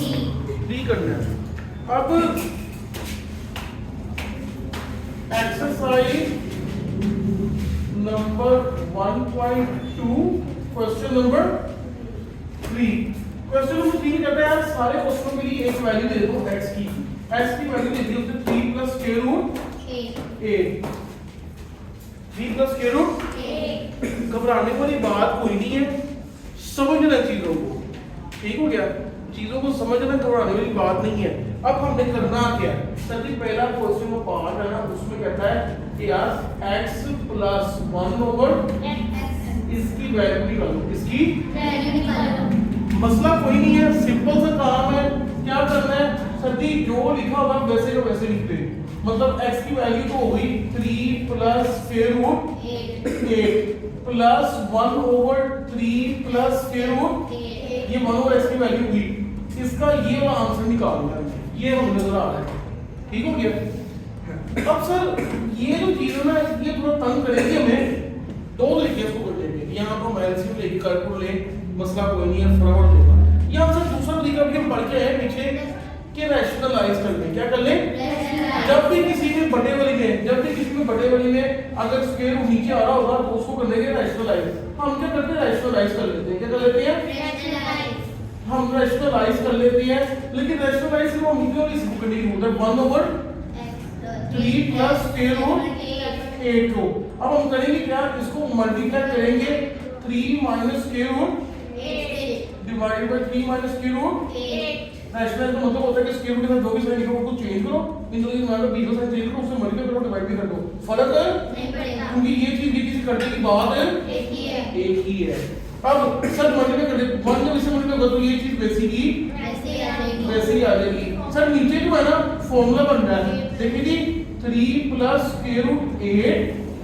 3 करना है। अब exercise number 1.2 question number 3। Question number 3 कहता है सारे क्वेश्चनों के लिए एक वैल्यू दे दो x की वैल्यू दे दी उसने 3 plus square root 8 3 plus square root 8। घबराने वाली बात कोई नहीं है, समझना चीजों को, ठीक हो गया, चीजों को समझना, घबराने वाली बात नहीं है। अब हमने करना क्या है, सभी पहला क्वेश्चन का पार्ट है ना, उसमें कहता है कि यार x प्लस 1 ओवर इसकी वैल्यू निकालो, इसकी वैल्यू निकालो। मसला कोई नहीं है, सिंपल सा काम है। क्या करना है सर जी, जो लिखा होगा वैसे का वैसे लिखते हैं। मतलब x की वैल्यू तो हो गई 3 plus square root 8 plus 1 over 3 plus square root ये 1 ओवर x की वैल्यू हुई। इसका ये वाला आंसर निकालना है, ये हम नजर आ रहा है, ठीक हो गया। अब सर ये जो चीज है ना, ये थोड़ा तंग करेगी हमें। दो तरीके से कर लेंगे, यहाँ पर हम एलसीएम लेके कैलकुलेट ले, मसला कोई नहीं है, फटाफट होगा। यहाँ सर दूसरा तरीका भी हम पढ़ के आए पीछे कि रैशनलाइज कर लें। क्या कर लें? जब भी किसी में बटे वाली में अगर स्क्वायर रूट नीचे आ रहा होगा तो उसको कर लेंगे रैशनलाइज। हम क्या करते हैं, रैशनलाइज कर लेते हैं। क्या कर लेते हैं? हम रैशनलाइज कर लेते हैं। लेकिन रैशनलाइज से वो क्यों इस कंडीशन होता है 1 ओवर 3 प्लस स्क्वायर रूट 8 को। अब हम करेंगे क्या, इसको मल्टीप्लाई करेंगे 3 minus square root 8 divided by 3 minus square root 8। Rational का मतलब होता है कि स्क्वायर रूट के साथ जो भी साइन लिखा उसको चेंज करो, इन दोनों की मान लो b का साइन चेंज करो, उससे मल्टीप्लाई करो, डिवाइड भी कर दो, फर्क नहीं पड़ेगा क्योंकि ये चीज किसी करने की बात है एक ही है। अब सर मल्टीप्लाई कर दे, 1 जब इससे मल्टीप्लाई कर दो ये चीज वैसी ही आ जाएगी। सर नीचे जो है ना फार्मूला बन रहा है, देखिए जी 3 प्लस स्क्वायर रूट 8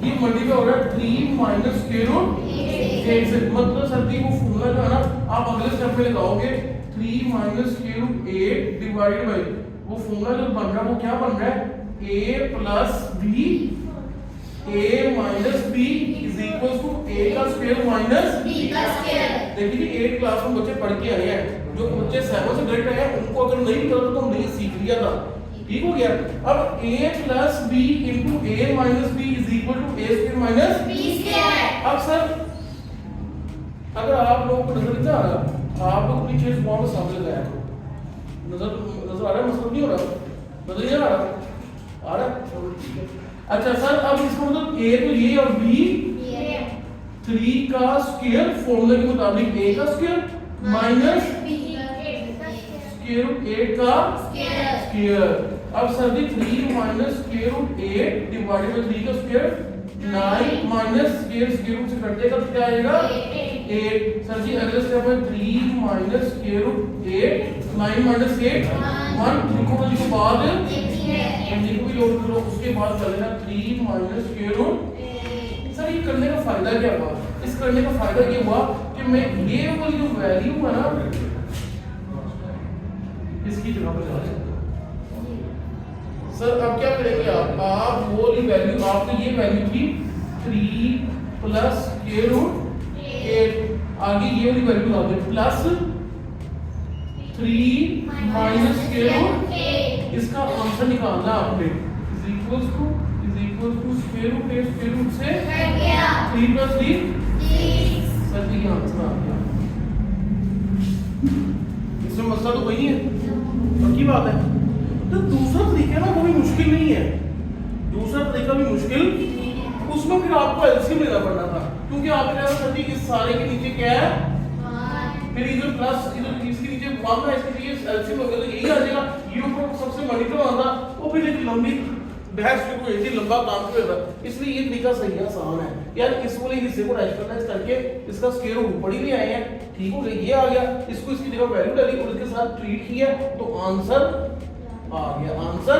ये मल्टीप्लाई हो रहा है 3 माइनस स्क्वायर रूट 8 से। मतलब सर जी वो फार्मूला जो है ना आप अगले स्टेप में लगाओगे 3 minus square root 8 divided by वो फार्मूला जो बन रहा है वो क्या बन रहा है a plus b a minus b is equal to a का स्क्वायर माइनस b का स्क्वायर। देखिए 8 क्लास में बच्चे पढ़ के आए हैं, जो बच्चे 7 से डायरेक्ट आए हैं उनको अगर नहीं पता तो हमने सीख लिया था, ठीक हो गया। अब a plus b into a minus b is equal to a square minus b square. अब सर अगर आप लोगों को नजर नहीं आ रहा, आप लोग अपनी चीज वहां पे सामने लगाया करो। नजर आ रहा है, मतलब नहीं हो रहा, नजर नहीं आ रहा, आ रहा चलो ठीक है। अच्छा सर अब इसका मतलब a तो ये और b 3 का स्क्वायर फॉर्मूला के मुताबिक a का स्क्वायर माइनस स्क्वायर रूट 8 का स्क्वायर। अब sir ji 3 minus square root 8 divided by 3 का स्क्वायर 9 माइनस स्क्वायर रूट से कट जाएगा तो क्या आएगा 8। सर जी अगले स्टेप में 3 माइनस स्क्वायर रूट 8 9 माइनस 8 1 लिखो बाद लिखो भी लोड करो, उसके बाद कर लेना 3 माइनस स्क्वायर रूट। सर ये करने का फायदा क्या हुआ, इस करने का फायदा ये हुआ कि मैं ये वाली जो वैल्यू है ना इसकी जगह पर चला सकता हूं। सर अब क्या करेंगे आप वो वाली वैल्यू, आपने ये वैल्यू थी 3 प्लस स्क्वायर रूट 8, आगे ये वाली वैल्यू आ गई प्लस 3 माइनस स्क्वायर रूट 8। इसका आंसर निकालना आपने is equal to square root 8 square root से 3 प्लस 3 सर जी ये आंसर आ गया। इसमें मसला तो कोई नहीं है, पक्की बात है। तो दूसरा तरीका ना वो भी मुश्किल नहीं है, दूसरा तरीका भी मुश्किल, उसमें फिर आपको एलसीएम लेना पड़ना था क्योंकि आपने कहा सर जी इस सारे के नीचे क्या है फिर इधर प्लस इधर इसके नीचे 1 है, इसके नीचे एलसीएम होगा तो यही आ जाएगा। ये ऊपर सबसे मल्टीपल आता वो फिर एक लंबी बहस में कोई ऐसी लंबा काम नहीं होता, इसलिए ये तरीका सही है, आसान है यार। इस वाले हिस्से को रैशनलाइज करके इसका स्क्वायर ऊपर ही ले आए हैं, ठीक हो गया, ये आ गया, इसको इसकी जगह वैल्यू डाली और इसके साथ ट्रीट किया तो आंसर आ गया, आंसर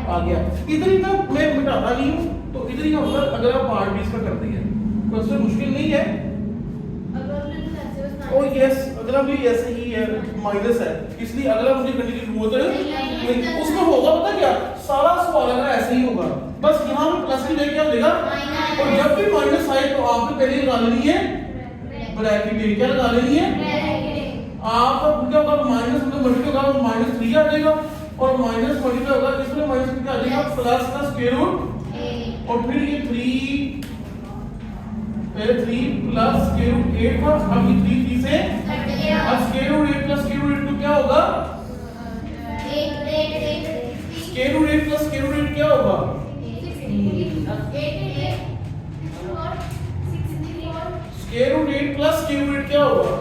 आ गया। इधर ही ना मैं मिटाता नहीं हूं तो इधर ही होगा, अगर आप पार्ट भी इसका कर दिए क्वेश्चन मुश्किल नहीं है। ओ यस अगला भी ऐसे ही है, माइनस है, इसलिए अगला मुझे करने की जरूरत है उसमें होगा पता क्या, सारा सवाल अगर ऐसे ही होगा, बस यहाँ पे प्लस की जगह क्या देगा और जब भी माइनस आए तो आपको पहले लगा लेनी है ब्रैकेट, क्या लगा लेनी है आपका क्या होगा माइनस में मल्टीप्लाई होगा माइनस 3 आ जाएगा और माइनस मल्टीप्लाई होगा इसमें माइनस कितना आ जाएगा प्लस का स्क्वायर रूट और फिर ये 3 पहले 3 प्लस स्क्वायर रूट 8 था अब ये 3 से अब square root 8 plus square root 8 तो क्या होगा square root 8 plus square root 8 क्या होगा square root 8 plus square root 8 क्या होगा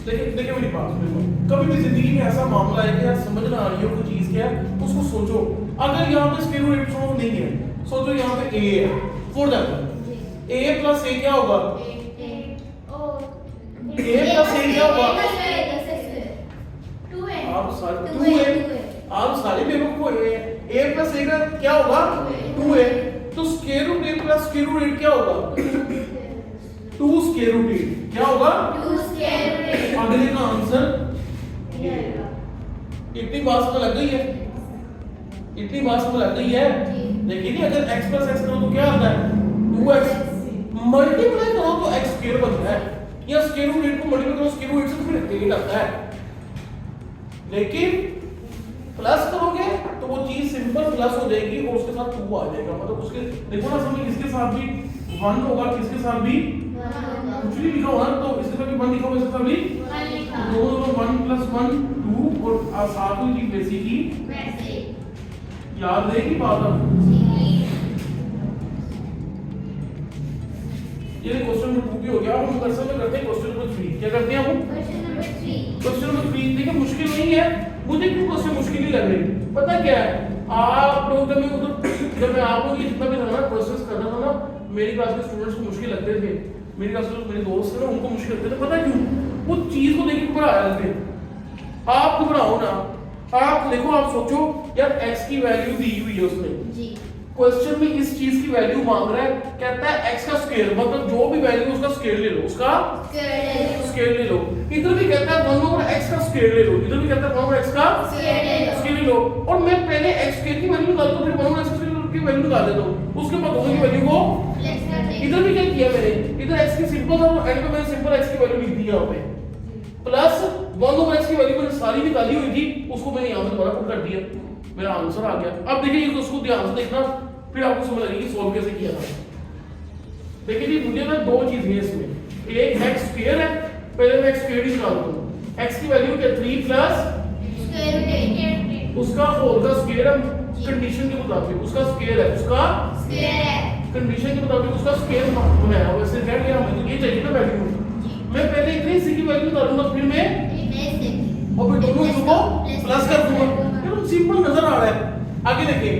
देखिए मेरी बात सुनो कभी भी जिंदगी में ऐसा मामला है कि यार समझ ना आ रही हो कोई चीज क्या है उसको सोचो अगर यहाँ पे स्क्वायर रूट 8 सॉल्व नहीं है सोचो यहाँ पे a है for that a plus a क्या होगा a प्लस a क्या होगा आप सारे बेवकूफ हो a प्लस a का क्या होगा 2a तो square root 8 plus square root 8 क्या होगा 2 स्क्वायर रूट 8 क्या होगा 2 स्क्वायर रूट 8 अगले का आंसर इतनी बात समझ लग गई है इतनी बात समझ लग गई है देखिए कि अगर x प्लस x करो तो क्या आता है 2x मल्टीप्लाई करो तो x स्क्वायर बनता है या स्क्वायर रूट 8 को मल्टीप्लाई करो स्क्वायर रूट 8 से तो फिर 8 आता है लेकिन प्लस करोगे तो वो चीज सिंपल प्लस हो जाएगी और उसके साथ 2 आ जाएगा मतलब उसके देखो ना समझ इसके साथ भी 1 होगा किसके साथ भी कुछ भी लिखा होगा तो इसके साथ भी 1 लिखा होगा इसके साथ भी दोनों 1 प्लस 1 2 और साथ में की वैसी की याद रहेगी बात अब ये क्वेश्चन नंबर 2 भी हो गया अब हम करते हैं क्वेश्चन नंबर 3 क्या करते हैं हम क्वेश्चन नंबर 3 देखिए मुश्किल नहीं है मुझे क्यों क्वेश्चन मुश्किल ही लग रही पता क्या है आप लोग जब मैं आप लोग ये जितना भी था ना प्रोसेस कर रहा था ना मेरी क्लास के स्टूडेंट्स को मुश्किल लगते थे मेरी क्लास के मेरे दोस्त थे ना उनको मुश्किल लगते थे पता क्यों वो चीज को देख के घबरा रहे थे आप घबराओ ना आप देखो आप सोचो यार x की वैल्यू दी हुई है उसमें जी क्वेश्चन में इस चीज की वैल्यू मांग रहा है कहता है x का स्क्वायर मतलब जो भी वैल्यू उसका स्क्वायर ले लो उसका स्क्वायर ले लो इधर भी कहता है 1 ओवर x का स्क्वायर ले लो इधर भी कहता है 1 ओवर x का स्क्वायर ले लो और मैं पहले x स्क्वायर की वैल्यू निकाल दूं फिर 1 ओवर x की वैल्यू निकाल देता हूं उसके बाद दोनों की वैल्यू को इधर भी क्या किया मैंने इधर x की सिंपल था और एंड में मैंने सिंपल x की वैल्यू लिख दी यहां पे प्लस 1 ओवर x की वैल्यू मैंने सारी निकाली हुई थी उसको मैंने यहां पे दोबारा पुट कर दिया मेरा आंसर आ गया अब देखिए ये उसको ध्यान से देखना फिर आपको समझ लगेगी सॉल्व कैसे किया था देखिए जी मुझे ना दो चीजें हैं इसमें एक x स्क्वायर है पहले मैं x स्क्वायर ही निकाल दूं x की वैल्यू क्या 3 प्लस उसका होल का स्क्वायर है कंडीशन के मुताबिक उसका स्क्वायर है कंडीशन के मुताबिक उसका स्क्वायर बनाया वैसे क्या किया हमें तो ये चाहिए ना वैल्यू मैं पहले इतने सी की वैल्यू निकालूंगा फिर मैं और फिर दोनों को प्लस कर दूंगा ये सिंपल नजर आ रहा है आगे देखिए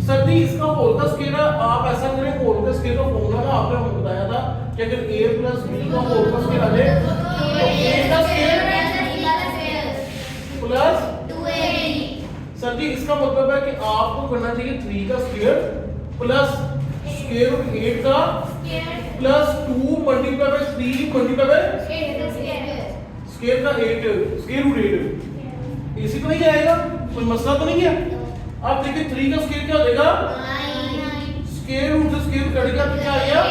सर जी इसका होल का स्क्वायर आप ऐसा करें होल का स्क्वायर का फॉर्मूला ना आपने हमें बताया था कि अगर a प्लस b का होल का स्क्वायर आ जाए तो a का स्क्वायर प्लस 2ab सर जी इसका मतलब है कि आपको करना चाहिए 3 का स्क्वायर प्लस स्क्वायर रूट 8 का plus 2 multiply by 3 multiply by square का 8 स्क्वायर रूट 8 इसी तो नहीं आएगा कोई मसला तो नहीं है आप देखिए 3 का स्क्वायर क्या हो जाएगा स्क्वायर रूट से स्क्वायर कटेगा तो क्या आएगा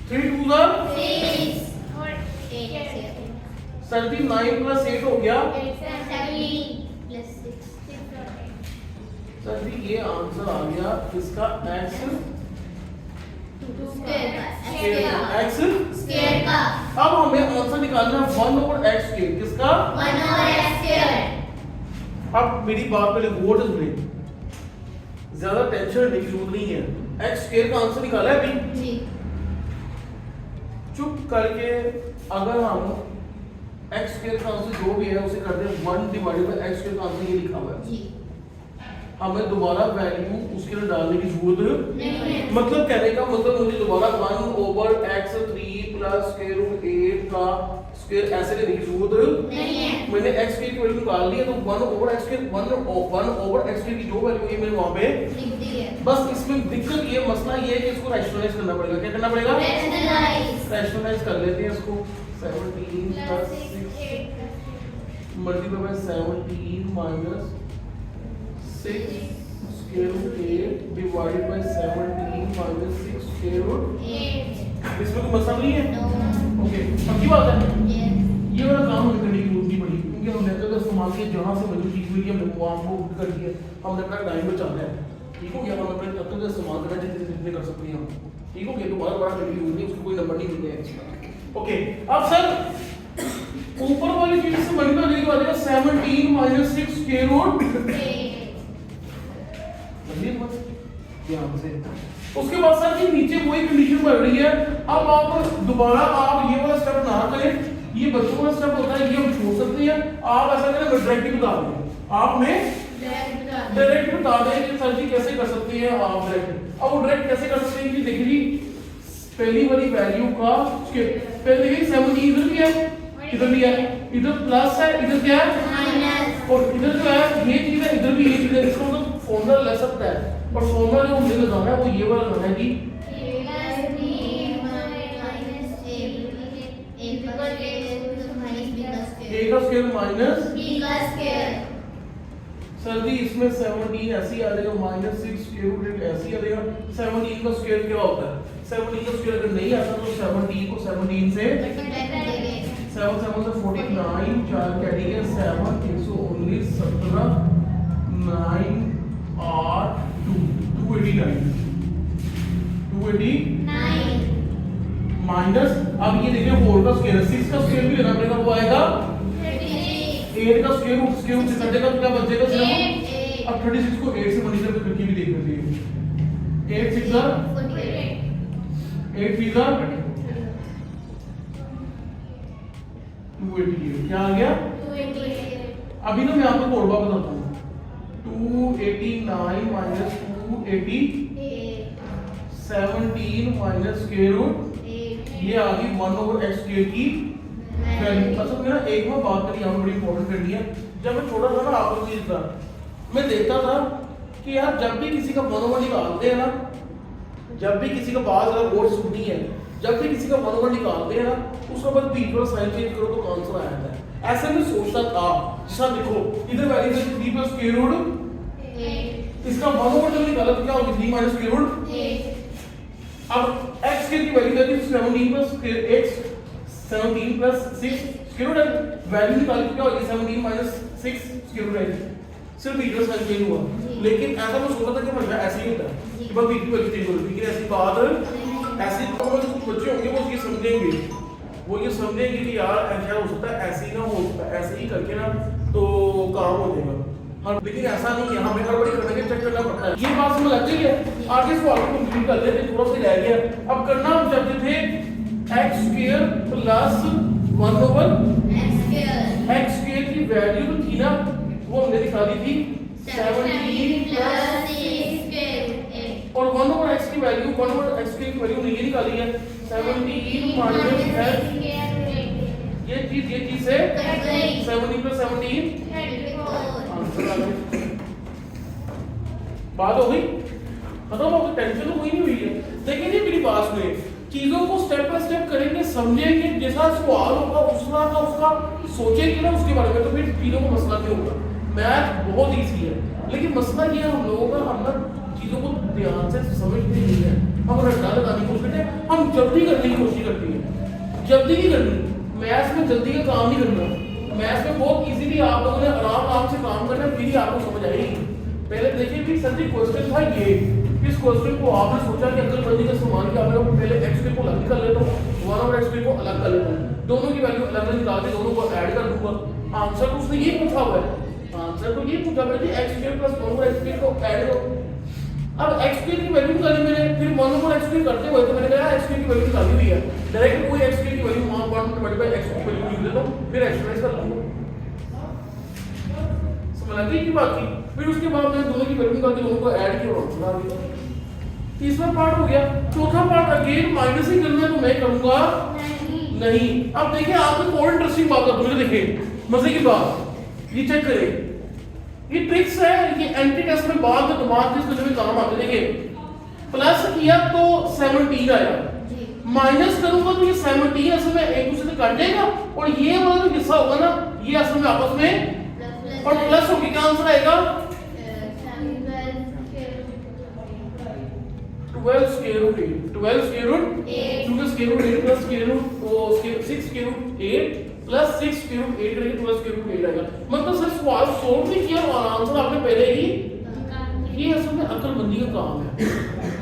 3 2 जा 6 सर जी 9 प्लस 8 हो गया सर जी ये आंसर आ गया इसका x स्क्वायर का अब हमें आंसर निकालना है 1 ओवर x स्क्वायर किसका 1 ओवर x स्क्वायर अब मेरी बात पहले गौर से सुनिए ज्यादा टेंशन लेने की जरूरत नहीं है x स्क्वायर का आंसर निकाला है अभी जी चुप करके अगर हम x स्क्वायर का आंसर जो भी है उसे कर दें 1 डिवाइडेड बाय x स्क्वायर का आंसर ये लिखा हुआ है जी हमें दोबारा वैल्यू उसके अंदर डालने की जरूरत नहीं है मतलब कहने का मतलब मुझे दोबारा 1 over x 3 plus square root 8 का स्क्वायर ऐसे लेने की जरूरत नहीं है मैंने x की वैल्यू निकाल ली है तो 1 ओवर x की 1 ओवर x की जो वैल्यू है मैंने वहां पे लिख दी है बस इसमें दिक्कत ये मसला ये है कि इसको रैशनलाइज करना पड़ेगा क्या करना पड़ेगा रैशनलाइज कर लेते हैं इसको 17 plus 6 multiply by 17 minus 6 square root 8 divided by 17 minus 6 square root 8 इसमें कोई मसला नहीं है। No. ओके, पक्की बात है। Yes. ये वाला काम हमें करने की जरूरत नहीं पड़ी, क्योंकि हम लेकर का इस्तेमाल किया जहाँ से वजू चीज हुई हमने वहाँ को उठ कर दिया, हमने अपना टाइम बचाना है। ठीक हो गया, हम अपने तत्व का इस्तेमाल करना जितने जितने कर सकते हैं हम। ठीक हो गया, तो बहुत बड़ा करने की जरूरत नहीं, उसको कोई नंबर नहीं मिलते हैं। ओके, अब सर ऊपर वाली चीज से मल्टीप्लाई करने के बाद आएगा 17 माइनस 6 स्क्वायर रूट 8. यहाँ से। उसके बाद सर जी नीचे वही कंडीशन बढ़ रही है। अब आप दोबारा आप ये वाला स्टेप ना करें, ये बच्चों वाला स्टेप होता है, ये हम छोड़ सकते हैं। आप ऐसा करें, डायरेक्ट बता दें, आपने डायरेक्ट बता दें कि सर जी कैसे कर सकते हैं आप डायरेक्ट। अब वो डायरेक्ट कैसे कर सकते हैं कि देखिए जी पहली वाली वैल्यू का पहले देखिए 17 इधर भी है, इधर भी है, इधर प्लस है, इधर क्या है Minus. और इधर जो है ये चीज है, इधर भी ये चीज है। इसका मतलब फॉर्मूला ले सकता है, और फॉर्मूला जो मुझे लगाना है वो ये वाला लगाना है जी। ए का स्क्वायर माइनस सर जी इसमें 17 ऐसे ही आ जाएगा, माइनस 6 स्क्वायर रूट ऐसे ही आ जाएगा। 17 का स्क्वायर क्या होता है? 17 का स्क्वायर अगर नहीं आता तो 17 को 17 से 7 7 से 49, 4 कैरी है 7 119 17 9 8 2 289 माइनस, अब ये देखिए 4 का स्क्वायर है, 6 का स्क्वायर भी लेना पड़ेगा, वो आएगा 8 का स्क्वायर रूट से कटेगा तो क्या बचेगा सिर्फ। अब 36 को 8 से मल्टीप्लाई करके भी देख लेते हैं। 8 6 8 3 288 क्या आ गया? अभी ना मैं आपको कोड बताता हूँ। 289 माइनस 280 17 माइनस स्क्वायर रूट ये आ गई 1/x स्क्वायर की वैल्यू। अच्छा मेरा एक बार बात करी यहाँ बड़ी इंपॉर्टेंट करनी है। जब मैं छोटा था ना आप लोग चीज था, मैं देखता था कि यार जब भी किसी का 1/1 निकालते हैं ना, जब भी किसी का बात अगर बोर्ड सुननी है, जब भी किसी का 1/1 निकालते हैं ना, उसका बस बीच में साइन चेंज करो तो आंसर आ जाता है। ऐसे में सोचता था, जैसा देखो इधर वैल्यू है 3 प्लस स्क्वायर रूट, इसका 1/1 जब निकाला तो क्या होगी 3 माइनस स्क्वायर रूट। अब x की वैल्यू है 17 plus x 17 plus 6 square root है, वैल्यू निकाली तो क्या होगी 17 माइनस 6 स्क्वायर रूट है। सिर्फ बीच में साइन चेंज हुआ, लेकिन ऐसा मैं सोचा था कि मतलब ऐसे ही होता है कि बस बीच में वैल्यू चेंज होगी, लेकिन ऐसी बात ऐसे तो कुछ बच्चे होंगे वो ये समझेंगे, वो ये समझेंगे कि यार ऐसा हो सकता है, ऐसे ही ना हो सकता है, ऐसे ही करके ना तो काम हो जाएगा। हाँ, लेकिन ऐसा नहीं है, हमें हड़बड़ी करने के चेक करना पड़ता है। ये बात समझ लग गई है। आगे सवाल को कंप्लीट कर लेते हैं, थोड़ा सा रह गया। अब करना हम चाहते थे x square plus 1/x square की वैल्यू तो थी ना, वो हमने दिखा दी थी 17 प्लस और 1/x की वैल्यू 1/x की वैल्यू हमने ये निकाली है 17 माइनस x, ये चीज है 17 प्लस 17 बात हो गई खत्म हो गई, टेंशन तो कोई नहीं हुई है। लेकिन ये मेरी बात सुनिए, चीजों को स्टेप बाय स्टेप करेंगे, समझेंगे, जैसा सवाल होगा उसका सोचेंगे ना उसके बारे में, तो फिर चीजों को मसला नहीं होगा। मैथ बहुत ईजी है, लेकिन मसला ये हम लोगों का हम ना चीजों को ध्यान से समझते नहीं है, हम रट्टा लगाने की कोशिश करते हैं, हम जल्दी करने की कोशिश करते हैं। जल्दी नहीं करनी, मैथ्स में जल्दी का काम नहीं करना। मैथ्स में बहुत इजीली आप लोगों ने आराम से काम करना, फिर ही आपको समझ आएगी। पहले देखिए कि सर जी क्वेश्चन था ये, इस क्वेश्चन को आपने सोचा कि अक्लमंदी का इस्तेमाल किया, मैं पहले x स्क्वायर को अलग कर लेता हूँ, 1/x स्क्वायर को अलग कर लेता हूँ, दोनों की वैल्यू अलग अलग निकाल के दोनों को ऐड कर दूंगा। आंसर तो उसने ये पूछा हुआ है, आंसर तो ये पूछा है कि x square plus 1/x square को ऐड करो। अब x स्क्वायर की वैल्यू निकाली मैंने, फिर 1/x स्क्वायर करते हुए तो मैंने कहा x स्क्वायर की वैल्यू निकाली हुई है, डायरेक्ट कोई x स्क्वायर की वैल्यू 1/x की वैल्यू लिख देता हूँ, फिर एक्सरसाइज कर लूंगा। समझ आ गई की बात की। फिर उसके बाद मैंने दोनों की वैल्यू निकाल के दोनों को ऐड किया और आंसर आ गया। तीसरा पार्ट हो गया। चौथा पार्ट अगेन माइनस ही करना है तो मैं करूंगा नहीं। अब देखिए आपको और इंटरेस्टिंग बात बता दूं, देखिए मजे की बात, ये चेक करें, ये ट्रिक्स है, ये एंटी टेस्ट में बाद में दिमाग जिस में काम आते। देखिए प्लस किया तो 17 आया, माइनस करूंगा तो ये 17 असल में एक दूसरे से कट जाएगा और ये वाला जो हिस्सा होगा ना ये असल में आपस में और प्लस होगी, क्या आंसर आएगा 12 स्क्वायर रूट 8 12 स्क्वायर रूट 8 क्योंकि square root 8 plus square root 6 square root 8 plus 6 square root 8 करेंगे 12 स्क्वायर रूट 8 आएगा। मतलब सर सवाल सोल्व नहीं किया और आंसर आपने पहले ही, ये असल में अक्लमंदी का काम है।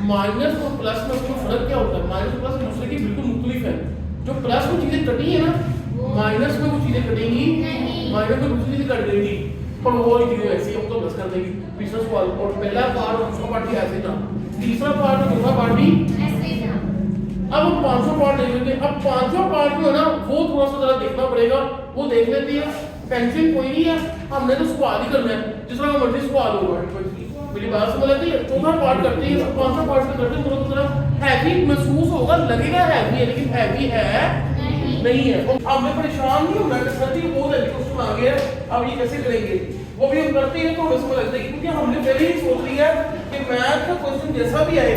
माइनस और प्लस में उसमें फर्क क्या होता है? माइनस और प्लस एक दूसरे की बिल्कुल मुख्तलिफ है। जो प्लस में चीजें कटी है ना, माइनस में वो चीजें कटेंगी नहीं। माइनस में दूसरी चीजें कट जाएंगी, पर वो वाली चीजें ऐसी हम तो प्लस कर देंगे। तीसरा सवाल और पहला पार्ट और दूसरा पार्ट भी ऐसे था, तीसरा पार्ट और दूसरा पार्ट भी। अब हम 500 पार्ट देख लेते हैं। अब 500 पार्ट जो है ना वो थोड़ा सा जरा देखना पड़ेगा, वो देख लेते हैं। टेंशन कोई नहीं है, हमने तो सवाल ही करना है, जिस तरह का मर्जी सवाल होगा। मेरी बात समझ आती है? चौथा पार्ट करते हैं, 500 पार्ट से करते हैं, थोड़ा थोड़ा हैवी महसूस होगा, लगेगा हैवी है लेकिन हैवी है नहीं है। अब हमें परेशान नहीं होना कि सर जी बहुत हैवी क्वेश्चन आ गया, अब ये कैसे करेंगे? वो भी हम करते हैं थोड़ा सा लगता है, क्योंकि हमने पहले ही सोच लिया कि मैथ का क्वेश्चन जैसा भी आए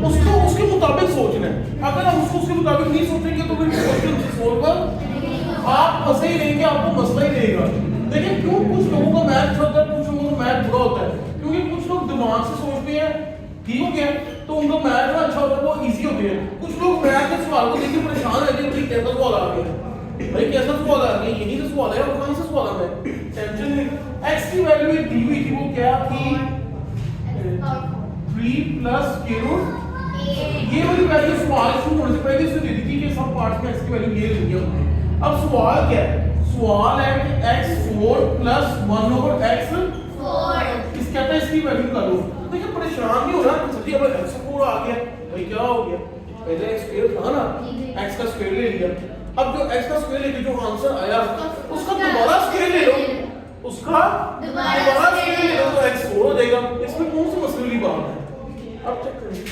उसको उसके मुताबिक सोचना है। अगर हम उसके मुताबिक नहीं सोचेंगे तो फिर क्वेश्चन सोल्व आप फंसे ही रहेंगे, आपको मसला ही रहेगा। देखिए क्यों कुछ लोगों का मैथ अच्छा होता है, कुछ लोगों का मैथ बुरा होता है, क्योंकि कुछ लोग दिमाग से सोचते हैं, ठीक हो गया, तो उनका मैथ ना अच्छा होता है, वो इजी होते हैं। कुछ लोग मैथ के सवाल को देखकर परेशान रहते हैं, भाई कैसा सवाल आ गया, भाई कैसा सवाल आ गया, यही तो सवाल है और कौन सा सवाल है? टेंशन नहीं। x की वैल्यू एक दी हुई थी, वो क्या थी? 3 प्लस स्क्वायर रूट, ये वाली वैल्यू सवाल शुरू होने से पहले से दे दी थी कि सब पार्ट्स में x की वैल्यू ये लेनी होती है। अब सवाल क्या है? सवाल है कि x4 प्लस 1 ओवर x 4 इस कहता है इसकी वैल्यू निकालो। देखिए परेशान नहीं हो रहा कि सच्ची अब x4 आ गया, भाई क्या हो गया? पहले x स्क्वायर था ना, x का स्क्वायर ले लिया। अब जो x का स्क्वायर लेके जो आंसर आया उसका दोबारा स्क्वायर ले लो, उसका दोबारा स्क्वायर ले लो तो x4 हो जाएगा। इसमें कौन सी मसले वाली बात है? अब चेक करिए,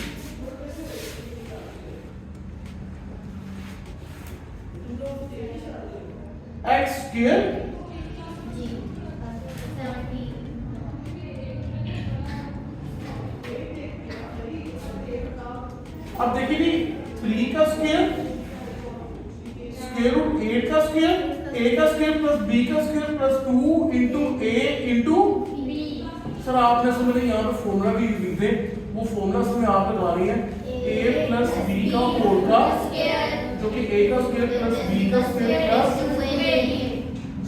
x स्क्वायर अब देखिए जी 3 का स्क्वायर स्क्वायर रूट 8 का स्क्वायर, a का स्क्वायर प्लस b का square plus 2 into a into sir आपने समझ यहाँ पे फॉर्मूला भी लिख दें, वो फॉर्मूला इसमें आप लगा रही हैं a प्लस b का होल का जो कि a का स्क्वायर प्लस b का स्क्वायर प्लस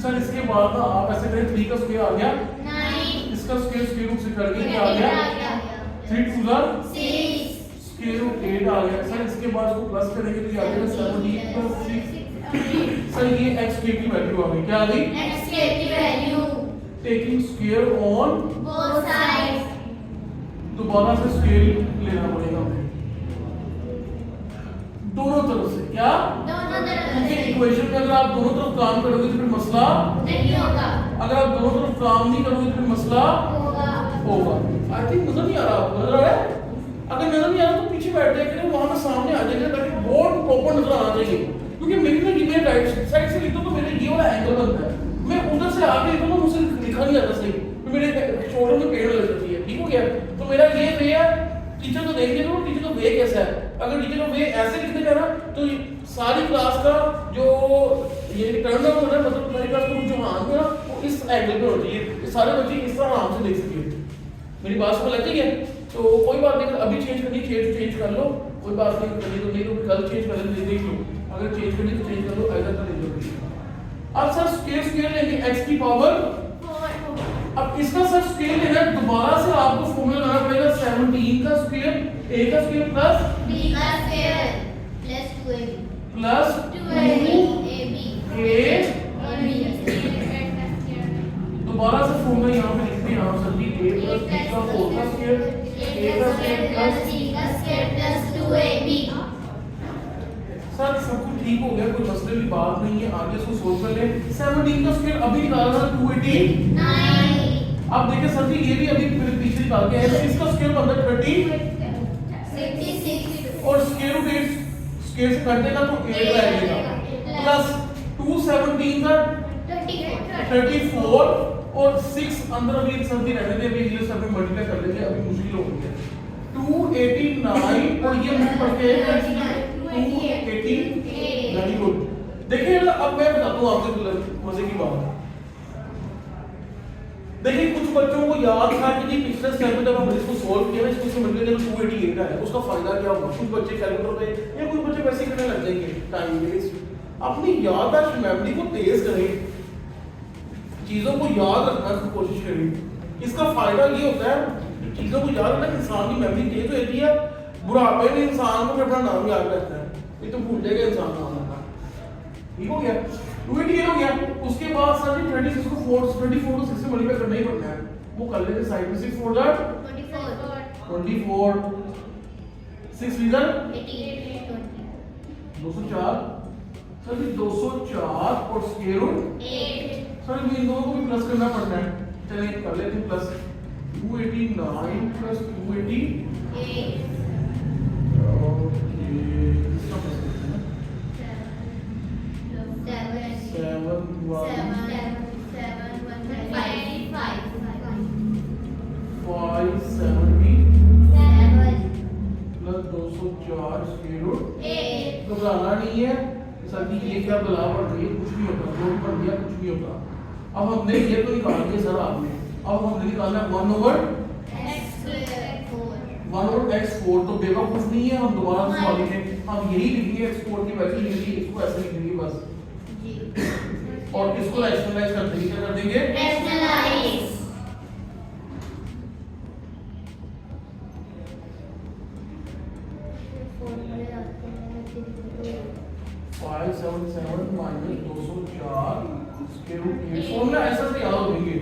सर इसके बाद ना आप ऐसे करें 3 का स्क्वायर आ गया, इसका स्क्वायर स्क्वायर रूट से करके क्या आ गया 3 2 स्क्वायर रूट 8 आ गया। सर इसके बाद इसको प्लस करेंगे तो ये आ जाएगा 17 प्लस 6। सर ये x की वैल्यू आ गई, क्या आ गई? x की value taking square on both sides, दोबारा से स्क्वायर लेना पड़ेगा हमें दोनों तरफ से। क्या? दोनों तरफ क्योंकि से इक्वेशन में अगर आप दोनों तरफ काम करोगे तो फिर मसला नहीं होगा, अगर आप दोनों तरफ काम नहीं करोगे तो फिर मसला होगा। आई थिंक नजर नहीं आ रहा आपको? नजर आ रहा है? अगर नजर नहीं आ रहा तो पीछे बैठ जाए करें, वहां पे सामने आ जाएगा ताकि बोर्ड प्रॉपर नजर आना चाहिए। क्योंकि मेरी ना ये राइट साइड से लिखो तो मेरे ये वाला एंगल बनता है, मैं उधर से आके लिखूं तो मुझसे लिखा नहीं आता सही, तो मेरे शोल्डर में पेन लग जाती है। ठीक हो गया? तो मेरा ये वे है, टीचर को देख लीजिए टीचर का वे कैसा है। अगर टीचर का वे ऐसे लिख देगा ना तो सारी क्लास का जो ये टर्न आउट होना है, मतलब तुम्हारी क्लास का जो हाथ है ना वो इस एंगल पे होती है, सारे बच्चे इस तरह आराम से देख सके। मेरी बात समझ आती है? तो कोई बात नहीं, अगर अभी चेंज करनी चेंज कर लो, कोई बात नहीं, करनी तो नहीं तो कल चेंज कर लेंगे, देख लो। अगर चेंज करनी तो चेंज कर लो, ऐसा कर लो। अब सर स्क्वायर लेंगे x की पावर, अब इसका सर स्क्वायर लेना है, दोबारा से आपको फॉर्मूला लगाना पड़ेगा 17 का स्क्वायर a का स्क्वायर प्लस b का square plus 2ab plus 2ab दोबारा से फॉर्मूला यहाँ पे लिखते हैं यहाँ sir ji a plus b का होल का स्क्वायर a का स्क्वायर प्लस c का स्क्वायर प्लस 2ab। सर सब कुछ ठीक हो गया, कोई मसले की बात नहीं है, आगे इसको सोल्व कर ले। 17 का स्क्वायर अभी निकाला था 289। अब देखिए सर जी ये भी अभी पीछे निकाल के आए, इसका स्क्वायर बनता है 56 और स्क्वायर रूट 8 स्क्वायर से काट देगा तो 8 रहेगा प्लस 217 का 34 और 6 अंदर अभी सर जी रहने दे, अभी ये सब में मल्टीप्लाई कर लेंगे, अभी मुश्किल हो गया 289 और ये मिल पड़ के 280। Very good. देखिए अब मैं बताता हूँ आपको मजे की बात। देखिए कुछ बच्चों को याद था कि जी पिछले स्टेप में जब हमने इसको सॉल्व किया ना इसको इससे मिल गया तो 288 आया, उसका फायदा क्या होगा? कुछ बच्चे कैलकुलेटर पे या कुछ बच्चे वैसे ही करने लग जाएंगे, टाइम वेस्ट। अपनी याददाश्त मेमोरी को तेज करें, चीजों को याद रखने की कोशिश करें। इसका फायदा ये होता है चीजों को याद रखना, इंसान की मेमोरी तेज हो जाती है। बुढ़ापे में इंसान को अपना नाम याद रहता है, ये तो भूल जाएगा इंसान नाम अपना। ठीक हो गया, 288 हो गया। उसके बाद सर जी 36 को 24 को 6 से मल्टीप्लाई करना ही पड़ना है, वो कर लेते साइड में। 6 4 दैट 24, 6 3 दैट 204। सर जी 204 और स्क्वायर रूट 8। सर इन दोनों को भी प्लस करना पड़ता है, चलिए कर लेते हैं प्लस। 289 प्लस 288 घबराना नहीं है सर जी, ये क्या बला पड़ रही है, कुछ नहीं होता, जोड़ पड़ दिया कुछ नहीं होता। अब हमने ये तो निकाल दिया सर आपने, अब हमने निकालना 1/x4। तो बेवकूफ नहीं है, हम दोबारा सवाल लिखें, हम यही लिखेंगे x4 की वैल्यू लिखेंगे, इसको ऐसे लिखेंगे बस जी। और इसको एक्सटर्नलाइज कर देंगे, क्या कर देंगे? Externalise. 577 minus 204 square root 8। Formula ऐसा से याद होंगे,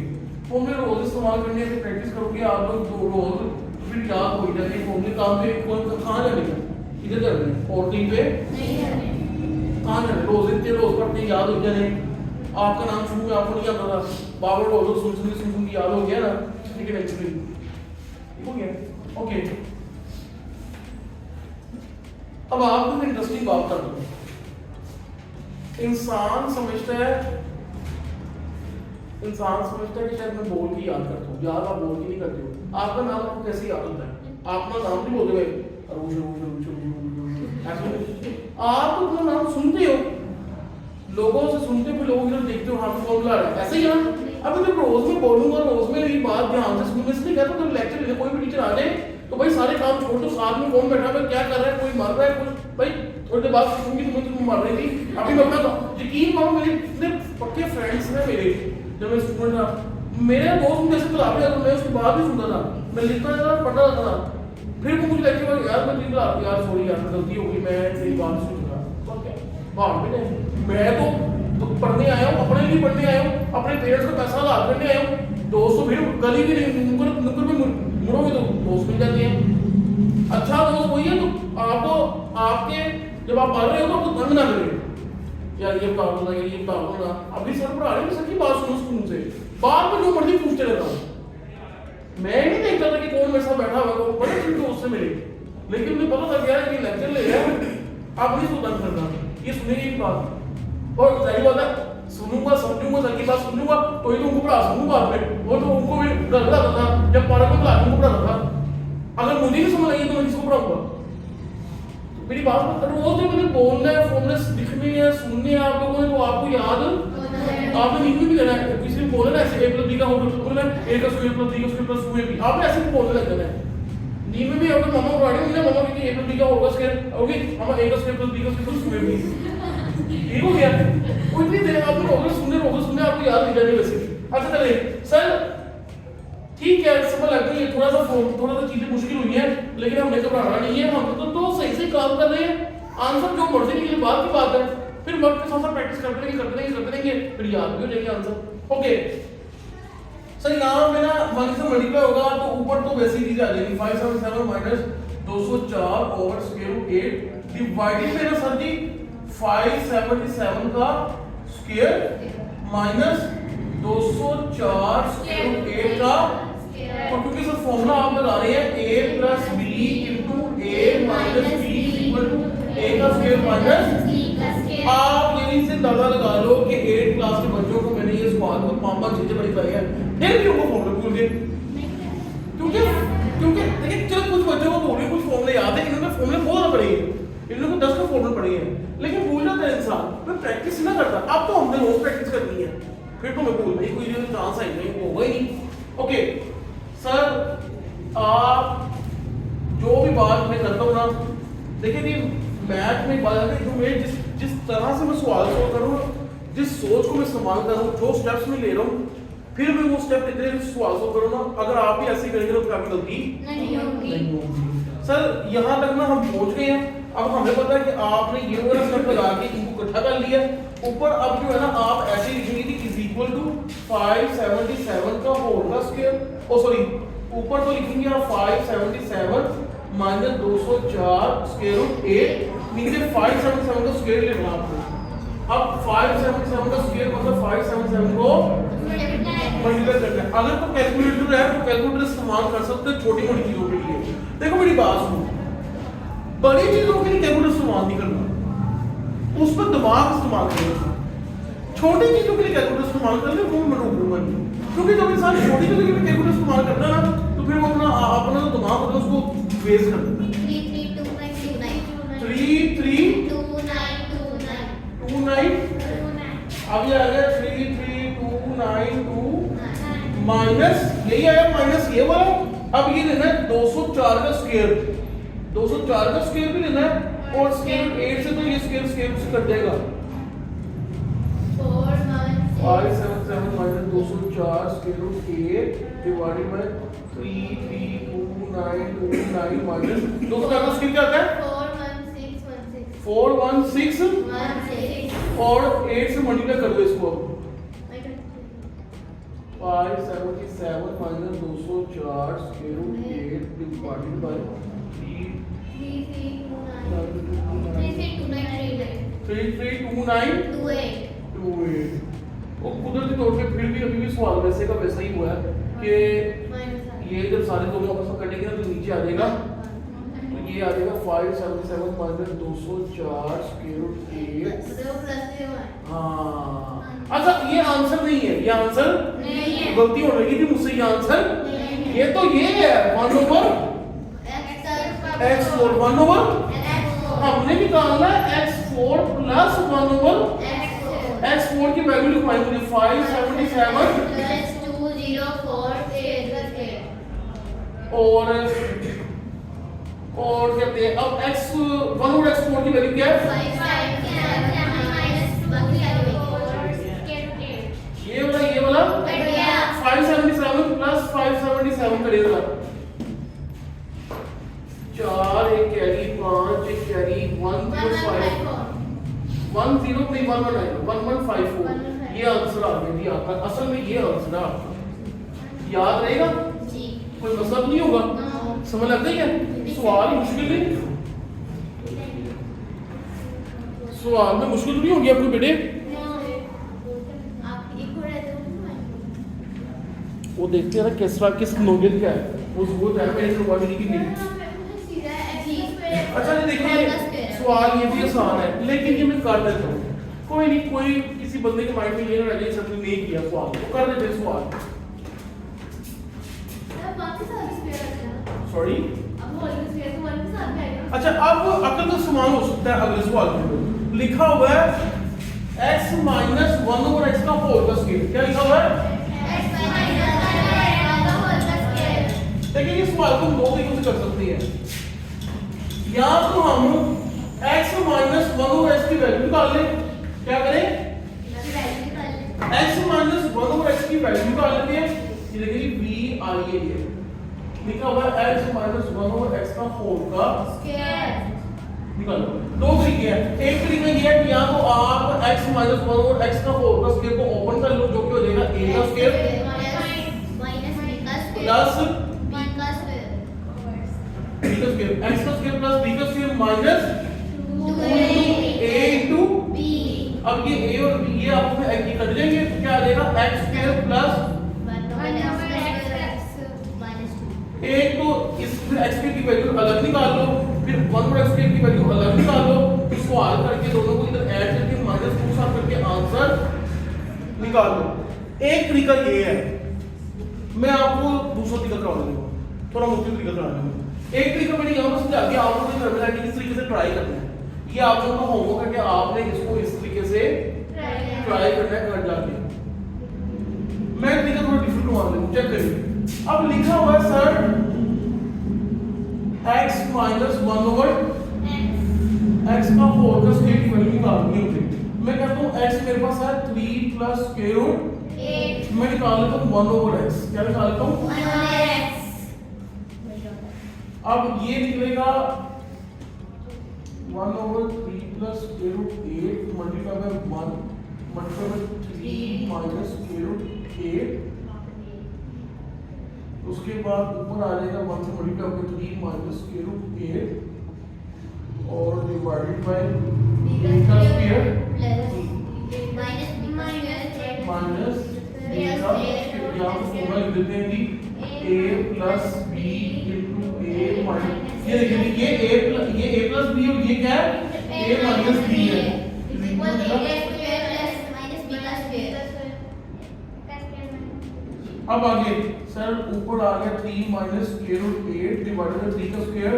फॉर्मूले रोज इस्तेमाल करने से प्रैक्टिस करोगे आप लोग दो रोज, फिर याद हो जाएंगे फॉर्मूले। काम पे कहां जाने का, इधर जाने और टीम पे नहीं जाने, कहां जाने, रोज इतने रोज पढ़ते याद हो जाने। आपका नाम शुरू में आपको नहीं आता था, बाबर रोज सुन के याद हो गया ना, ठीक है एक्चुअली हो गया। ओके, अब आपको इंटरेस्टिंग बात कर दूं। इंसान समझता है कि शायद मैं बोल के याद करता हूँ, याद आप बोल के नहीं करते हो। आपका नाम आपको कैसे याद होता है? आप अपना नाम नहीं बोलते भाई, आप तो अपना नाम सुनते हो, लोगों से सुनते हो, लोगों की देखते हो, हाँ कौन बुला रहा है, ऐसे ही है ना। अब जब रोज में बोलूंगा, रोज में मेरी बात ध्यान से सुनने से नहीं कहता, जब लेक्चर लेने कोई भी टीचर आ जाए तो भाई सारे काम छोड़ दो, साथ में कौन बैठा है, क्या कर रहा है, कोई मर रहा है, कुछ भाई थोड़ी देर बाद सुनूंगी तुम मर रही थी अभी मैं अपना यकीन मानो मेरे इतने पक्के फ्रेंड्स हैं मेरे, जब मैं स्टूडेंट था मेरे दोस्त मुझे ऐसे बुलाते थे, मैं उसके बाद भी सुनता था, मैं लिखता था, पढ़ता था, फिर वो मुझे लगता है यार मैं तुझे बुलाती यार सॉरी यार गलती हो गई, मैं तेरी बात सुन रहा तो क्या बाहर भी नहीं, मैं तो पढ़ने आया हूँ, अपने लिए पढ़ने आया हूँ, अपने पेरेंट्स का पैसा लाभ करने आया हूँ। दोस्तों फिर गली भी नुक्कड़ में मुड़ोगे तो दोस्त मिल जाते हैं। अच्छा दोस्त वही है तो आपको आपके जब आप पढ़ रहे हो तो आपको तंग ना करे यार ये बता दो ना, ये बता दो ना, अभी सर पढ़ा रहे हैं, सर की बात सुनो स्कूल से, बाद में जो मर्जी पूछते रहता हूँ। मैं नहीं देखता था कि कौन मेरे साथ बैठा हुआ है, बड़े ठीक दोस्त से मिले, लेकिन मुझे पता लग गया कि लेक्चर ले रहा है, आप नहीं तंग करना, ये सुनेगी एक बात और सही बात है, सुनूंगा समझूंगा, सर की बात सुनूंगा तो ही तो उनको पढ़ा सकूंगा बाद में, वो तो उनको भी डर लगता था जब पारा को क्लास में पढ़ाता था, अगर मुझे नहीं समझ आई तो मैं किसको पढ़ाऊंगा? मेरी बात पर रोज जब मुझे बोलना है, फॉर्मूले लिखने हैं, सुनने हैं आप लोगों ने, तो आपको याद आपने नींद में भी लेना है, किसी ने बोला ना ऐसे a + b का होगा तो बोलना a का स्क्वायर + b का स्क्वायर + 2ab, आपने ऐसे भी बोलने लग जाना है। नींद में भी अगर मामा उठा रही होंगी ना, मामा कहती है a + b का होगा स्क्वायर होगी, मामा a का स्क्वायर + b का स्क्वायर + 2ab, ठीक हो गया। वो इतनी देर आपने रोज सुनने आपको याद नहीं जाने वैसे। अच्छा चलिए सर ठीक है, समझ लग गई है, थोड़ा सा चीजें मुश्किल हुई है, लेकिन हमने घबराना नहीं है, हम तो सही से काम कर रहे हैं, आंसर जो मर्जी निकले बात की बात है, फिर वक्त के साथ प्रैक्टिस करते रहेंगे, फिर याद भी हो जाएंगे आंसर। ओके सर यहाँ पे ना 1 से मल्टीप्लाई होगा तो ऊपर तो वैसी चीज आ जाएगी, 577 minus 204 over square root 8 divided में ना सर जी 577 का स्क्वायर माइनस 204 स्क्वायर रूट 8 का, तो क्योंकि सर फॉर्मूला आप लगा रहे हैं a + b * a - b = a का स्क्वायर माइनस b का स्क्वायर। आप यही से अंदाजा लगा लो कि 8 क्लास के बच्चों को मैंने ये सवाल को 5-5 चीजें बड़ी कराई है, फिर भी उनको फॉर्मूला भूल गए, क्योंकि देखिए चलो कुछ बच्चों को थोड़ी कुछ फॉर्मूले याद है, इन्होंने फॉर्मूले बहुत पढ़े हैं, इन्होंने 10 का फॉर्मूला पढ़े हैं, लेकिन भूल जाता है इंसान, तो प्रैक्टिस ना करता। अब तो हमने रोज प्रैक्टिस करनी है, फिर तो मैं भूल नहीं, कोई चांस आई नहीं होगा ही नहीं। ओके सर, आप जो भी बात मैं करता हूँ ना, देखिए कि मैथ में बात है कि मैं जिस तरह से मैं सवाल सोल्व कर रहा हूँ, जिस सोच को मैं इस्तेमाल कर रहा हूँ, जो स्टेप्स मैं ले रहा हूँ, फिर मैं वो स्टेप इतने सवाल सोल्व करूँ ना, अगर आप भी ऐसे करेंगे तो आपकी गलती नहीं होगी। सर यहाँ तक ना हम पहुँच गए हैं। अब हमें पता है कि आपने ये वाला स्टेप लगा के इनको इकट्ठा कर लिया। ऊपर अब जो है ना आप ऐसे लिखेंगे कि इज इक्वल टू 577 का होल का स्क्वायर, ओ सॉरी ऊपर तो लिखेंगे आप 577 माइनस 204 स्क्वायर रूट 8, नीचे 577 का स्क्वायर लेना आपको। अब 577 का स्क्वायर मतलब 577 को मल्टीप्लाई करना है। अगर तो कैलकुलेटर है तो कैलकुलेटर इस्तेमाल कर सकते हैं छोटी मोटी चीजों के लिए। देखो मेरी बात सुनो, बड़ी चीजों के लिए कैलकुलेटर इस्तेमाल नहीं करना, उस पर दिमाग इस्तेमाल करना। छोटी चीजों के लिए कैलकुलेटर इस्तेमाल करना वो मैं रोकूंगा नहीं, क्योंकि जब इंसान छोटी चीजों के लिए कैलकुलेटर इस्तेमाल करता है ना, तो फिर वो अपना जो दिमाग होता है उसको वेस्ट कर देता है। 3329 अब ये आ गया 33292 माइनस यही आया, माइनस ये वाला। अब ये लेना है 204 का स्क्वायर, 204 का स्क्वायर भी लेना है, और स्क्वायर 8 से तो ये स्क्वायर से कट जाएगा। 577 minus 204 square root 8 divided by 33292 minus 204 का स्क्वायर क्या आता है 416 और 8 से मल्टीप्लाई कर दो इसको। 577 minus 204 square root 8 divided by 332928। वो कुदरती तौर पे फिर भी अभी भी सवाल वैसे का वैसा ही हुआ है कि ये जब सारे दोनों आपस में कटेंगे ना तो नीचे आ जाएगा, तो ये आ जाएगा 577 माइनस 204 स्क्वायर रूट 8। हाँ अच्छा, ये आंसर नहीं है, ये आंसर नहीं है। गलती हो रही थी मुझसे, ये आंसर ये तो ये है 1 ओवर x4 1 ओवर हमने निकालना है x4 प्लस 1 ओवर x4 की वैल्यू लिखवाएंगे 577 और कहते हैं अब x 1 ओवर x4 की वैल्यू क्या है, ये वाला 577 प्लस 577 करेगा 4 एक कैरी 5 एक कैरी 105 1154 ये आंसर आ गया जी आपका। असल में ये आंसर है आपका, याद रहेगा, कोई मसला नहीं होगा, समझ लग गई है। सवाल मुश्किल नहीं, सवाल में मुश्किल नहीं होगी आपको बेटे। वो देखते हैं ना किस तरह किस नोगेल क्या है वो है मेरे प्रोबेबिलिटी की नहीं। अच्छा जी देखिए सवाल ये भी आसान है, लेकिन ये मैं कर देता हूँ, कोई नहीं, कोई किसी बंदे के माइंड में ये ना रहे सर नहीं किया सवाल, वो कर देते सवाल। सॉरी अच्छा, अब अकल का समान हो सकता है अगले सवाल में लिखा हुआ है x माइनस 1 ओवर x का होल का स्क्वायर। क्या लिखा हुआ है? देखिए इस सवाल को हम दो तरीकों से कर सकते हैं, या तो हम x माइनस 1 ओवर x की वैल्यू निकाल लें। क्या करें? x माइनस 1 ओवर x की वैल्यू निकाल लेते हैं। ये देखिए v आई है लिखा हुआ है x माइनस 1 ओवर x का होल का स्क्वायर निकालो। दो तरीके हैं, एक तरीका ये है कि या तो आप x माइनस 1 ओवर x का होल का स्क्वायर को ओपन कर लो, जो कि हो जाएगा a का स्क्वायर प्लस b का स्क्वायर, x का स्क्वायर प्लस b का square minus a into b। अब ये a और b ये आपस में एक कट जाएंगे, तो क्या आ जाएगा x स्क्वायर प्लस एक तो इस फिर x की वैल्यू अलग निकाल लो, फिर 1 ओवर x की वैल्यू अलग निकाल लो, फिर सवाल करके दोनों को इधर ऐड करके माइनस 2 साथ करके आंसर निकाल लो। एक तरीका ये है, मैं आपको दूसरा तरीका करवा दूंगा, थोड़ा मुश्किल तरीका करा दूंगा। एक तरीका मैंने यहाँ पर समझा दिया, आप लोगों ने घर में इस तरीके से ट्राई करना है। ये आप लोगों का होमवर्क है कि आपने इसको इस तरीके से ट्राई करना है घर जाके। मैं तरीका थोड़ा डिफरेंट मान लें, चेक करिए। अब लिखा हुआ है sir x minus 1 over x का होल का स्क्वायर की वैल्यू निकालनी होती है। मैं कहता हूँ x मेरे पास है 3 प्लस स्क्वायर रूट 8 मैं निकाल लेता हूँ 1 ओवर x। क्या निकाल लेता हूँ? 1 over x अब ये निकलेगा 1 over 3 plus square root 8 multiply by 1 multiply by 3 minus square root 8। उसके बाद ऊपर आ जाएगा 1 से multiply by 3 minus square root 8 और डिवाइडेड बाय b का स्क्वायर माइनस b का यहाँ पे फॉर्मूला लिख देते हैं कि a plus b into a minus ये देखिए ये a प्लस b और ये क्या है a माइनस b है अब आगे सर ऊपर आ गया 3 minus square root 8 divided by 3 का स्क्वायर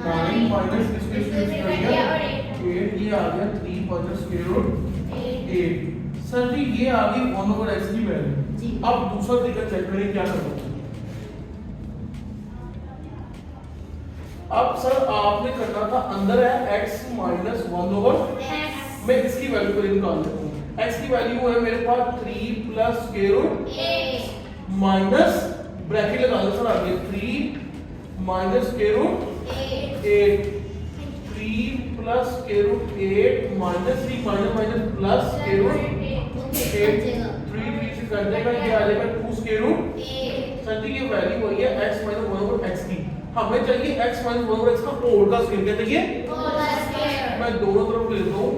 9 माइनस इसके स्क्वायर कर दिया 8 ये आ गया 3 माइनस स्क्वायर रूट 8। सर जी ये आ गई 1 ओवर x की वैल्यू। अब दूसरा तरीका चेक करें क्या करना है। अब सर आपने करना था अंदर है x माइनस 1 ओवर मैं इसकी वैल्यू को निकाल देता हूँ। x की वैल्यू है मेरे पास 3 plus square root 8 minus bracket लगा लो सर आगे 3 minus square root 8 3 plus square root 8 minus 3 minus minus plus square root 8 3 3 से कर देगा ये आ जाएगा 2 स्क्वायर रूट 8। सर जी ये वैल्यू वही है x माइनस 1 ओवर x की। हमें चाहिए x माइनस 1 ओवर x का होल का स्क्वायर। क्या चाहिए? मैं दोनों तरफ ले लेता हूँ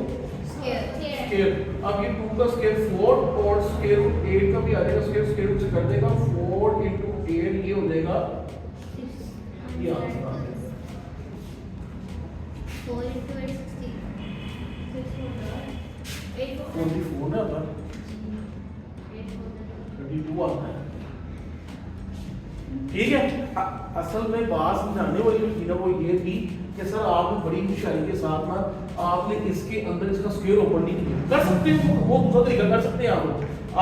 स्क्वायर। अब ये 2 का स्क्वायर 4 और स्क्वायर रूट 8 का भी आ जाएगा स्क्वायर रूट से कर देगा 4 into 8 ये हो जाएगा ये आंसर आ गया 4 into 8 16 24 ना आता 32 आता है। ठीक है असल में बात समझाने वाली जो थी ना वो ये थी कि सर आपने बड़ी होशियारी के साथ ना आपने इसके अंदर इसका स्क्वायर ओपन नहीं किया। कर सकते हो वो दूसरा तरीका कर सकते हैं आप।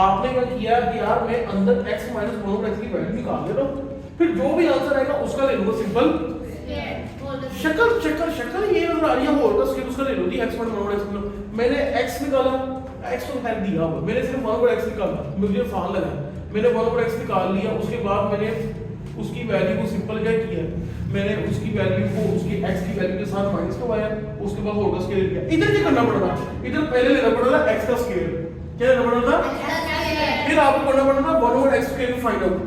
आपने क्या किया कि यार मैं अंदर x माइनस 1 ओवर x की वैल्यू निकाल ले रहा हूँ फिर जो भी आंसर आएगा उसका ले लूंगा सिंपल शक्ल ये नजर आ रही है होल का स्क्वायर उसका ले लो जी x माइनस 1 ओवर x मैंने x निकाला x तो खैर दिया हुआ मैंने सिर्फ 1 ओवर x निकाला मुझे आसान लगा मैंने 1 ओवर x निकाल लिया। उसके बाद मैंने उसकी वैल्यू को सिंपल क्या किया मैंने उसकी वैल्यू को उसकी x की वैल्यू के साथ माइनस करवाया उसके बाद होल का स्क्वायर किया। इधर क्या करना पड़ रहा इधर पहले लेना पड़ रहा x का स्क्वायर क्या लेना पड़ रहा फिर आपको करना पड़ रहा 1 over x square find out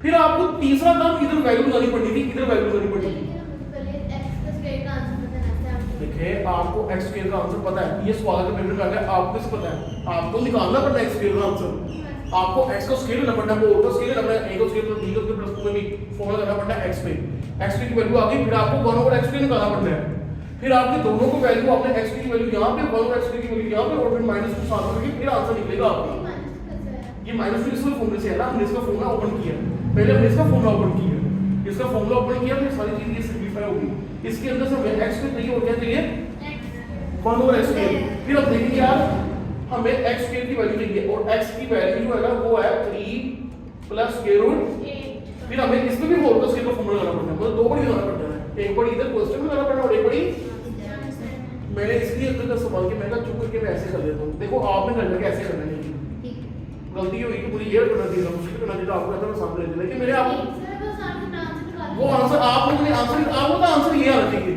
फिर आपको तीसरा काम इधर वैल्यू लगानी पड़नी थी इधर वैल्यू लगानी पड़नी थी। देखिए आपको x स्क्वायर का आंसर पता है ये सवाल का पेपर का है आपको कैसे पता है आपको निकालना पड़ता है x स्क्वायर का आंसर। आपको x का स्क्वायर लेना पड़ता है वो का स्क्वायर लेना पड़ता है a का स्क्वायर प्लस b का स्क्वायर प्लस 2 में भी फॉर्मूला करना पड़ता है x पे x की वैल्यू आ गई फिर आपको 1 ओवर x स्क्वायर निकालना पड़ता है। फिर आपके दोनों को वैल्यू आपने x की वैल्यू यहां पे 1 ओवर x की वैल्यू यहां पे और फिर माइनस को साथ करके फिर आंसर निकलेगा आपका। ये माइनस तो इसका फॉर्मूला से है ना हमने इसका फॉर्मूला ओपन किया पहले हमने इसका फॉर्मूला ओपन किया इसका फॉर्मूला ओपन किया फिर सारी चीज ये सिंपलीफाई होगी। इसके अंदर से हमें x को चाहिए और क्या चाहिए 1 ओवर x स्क्वायर। फिर अब देखिए यार हमें x स्क्वायर की वैल्यू चाहिए और x की वैल्यू जो है ना वो है 3 प्लस स्क्वायर रूट 8। फिर हमें इसमें भी होल का स्क्वायर का फॉर्मूला लगाना पड़ता है मतलब दो बड़ी लगाना पड़ता है एक बड़ी इधर क्वेश्चन में लगाना पड़ता है और एक बड़ी मैंने इसलिए अंदर का सवाल के मैं कहा चुप करके मैं ऐसे कर देता हूं। देखो आपने करना कि ऐसे करना नहीं गलती हुई कि पूरी ये करना चाहिए मुश्किल करना चाहिए आपको ऐसा सामने ले लेकिन मेरे आप वो आंसर आप लोगों ने आंसर आपको तो आंसर ये आना चाहिए।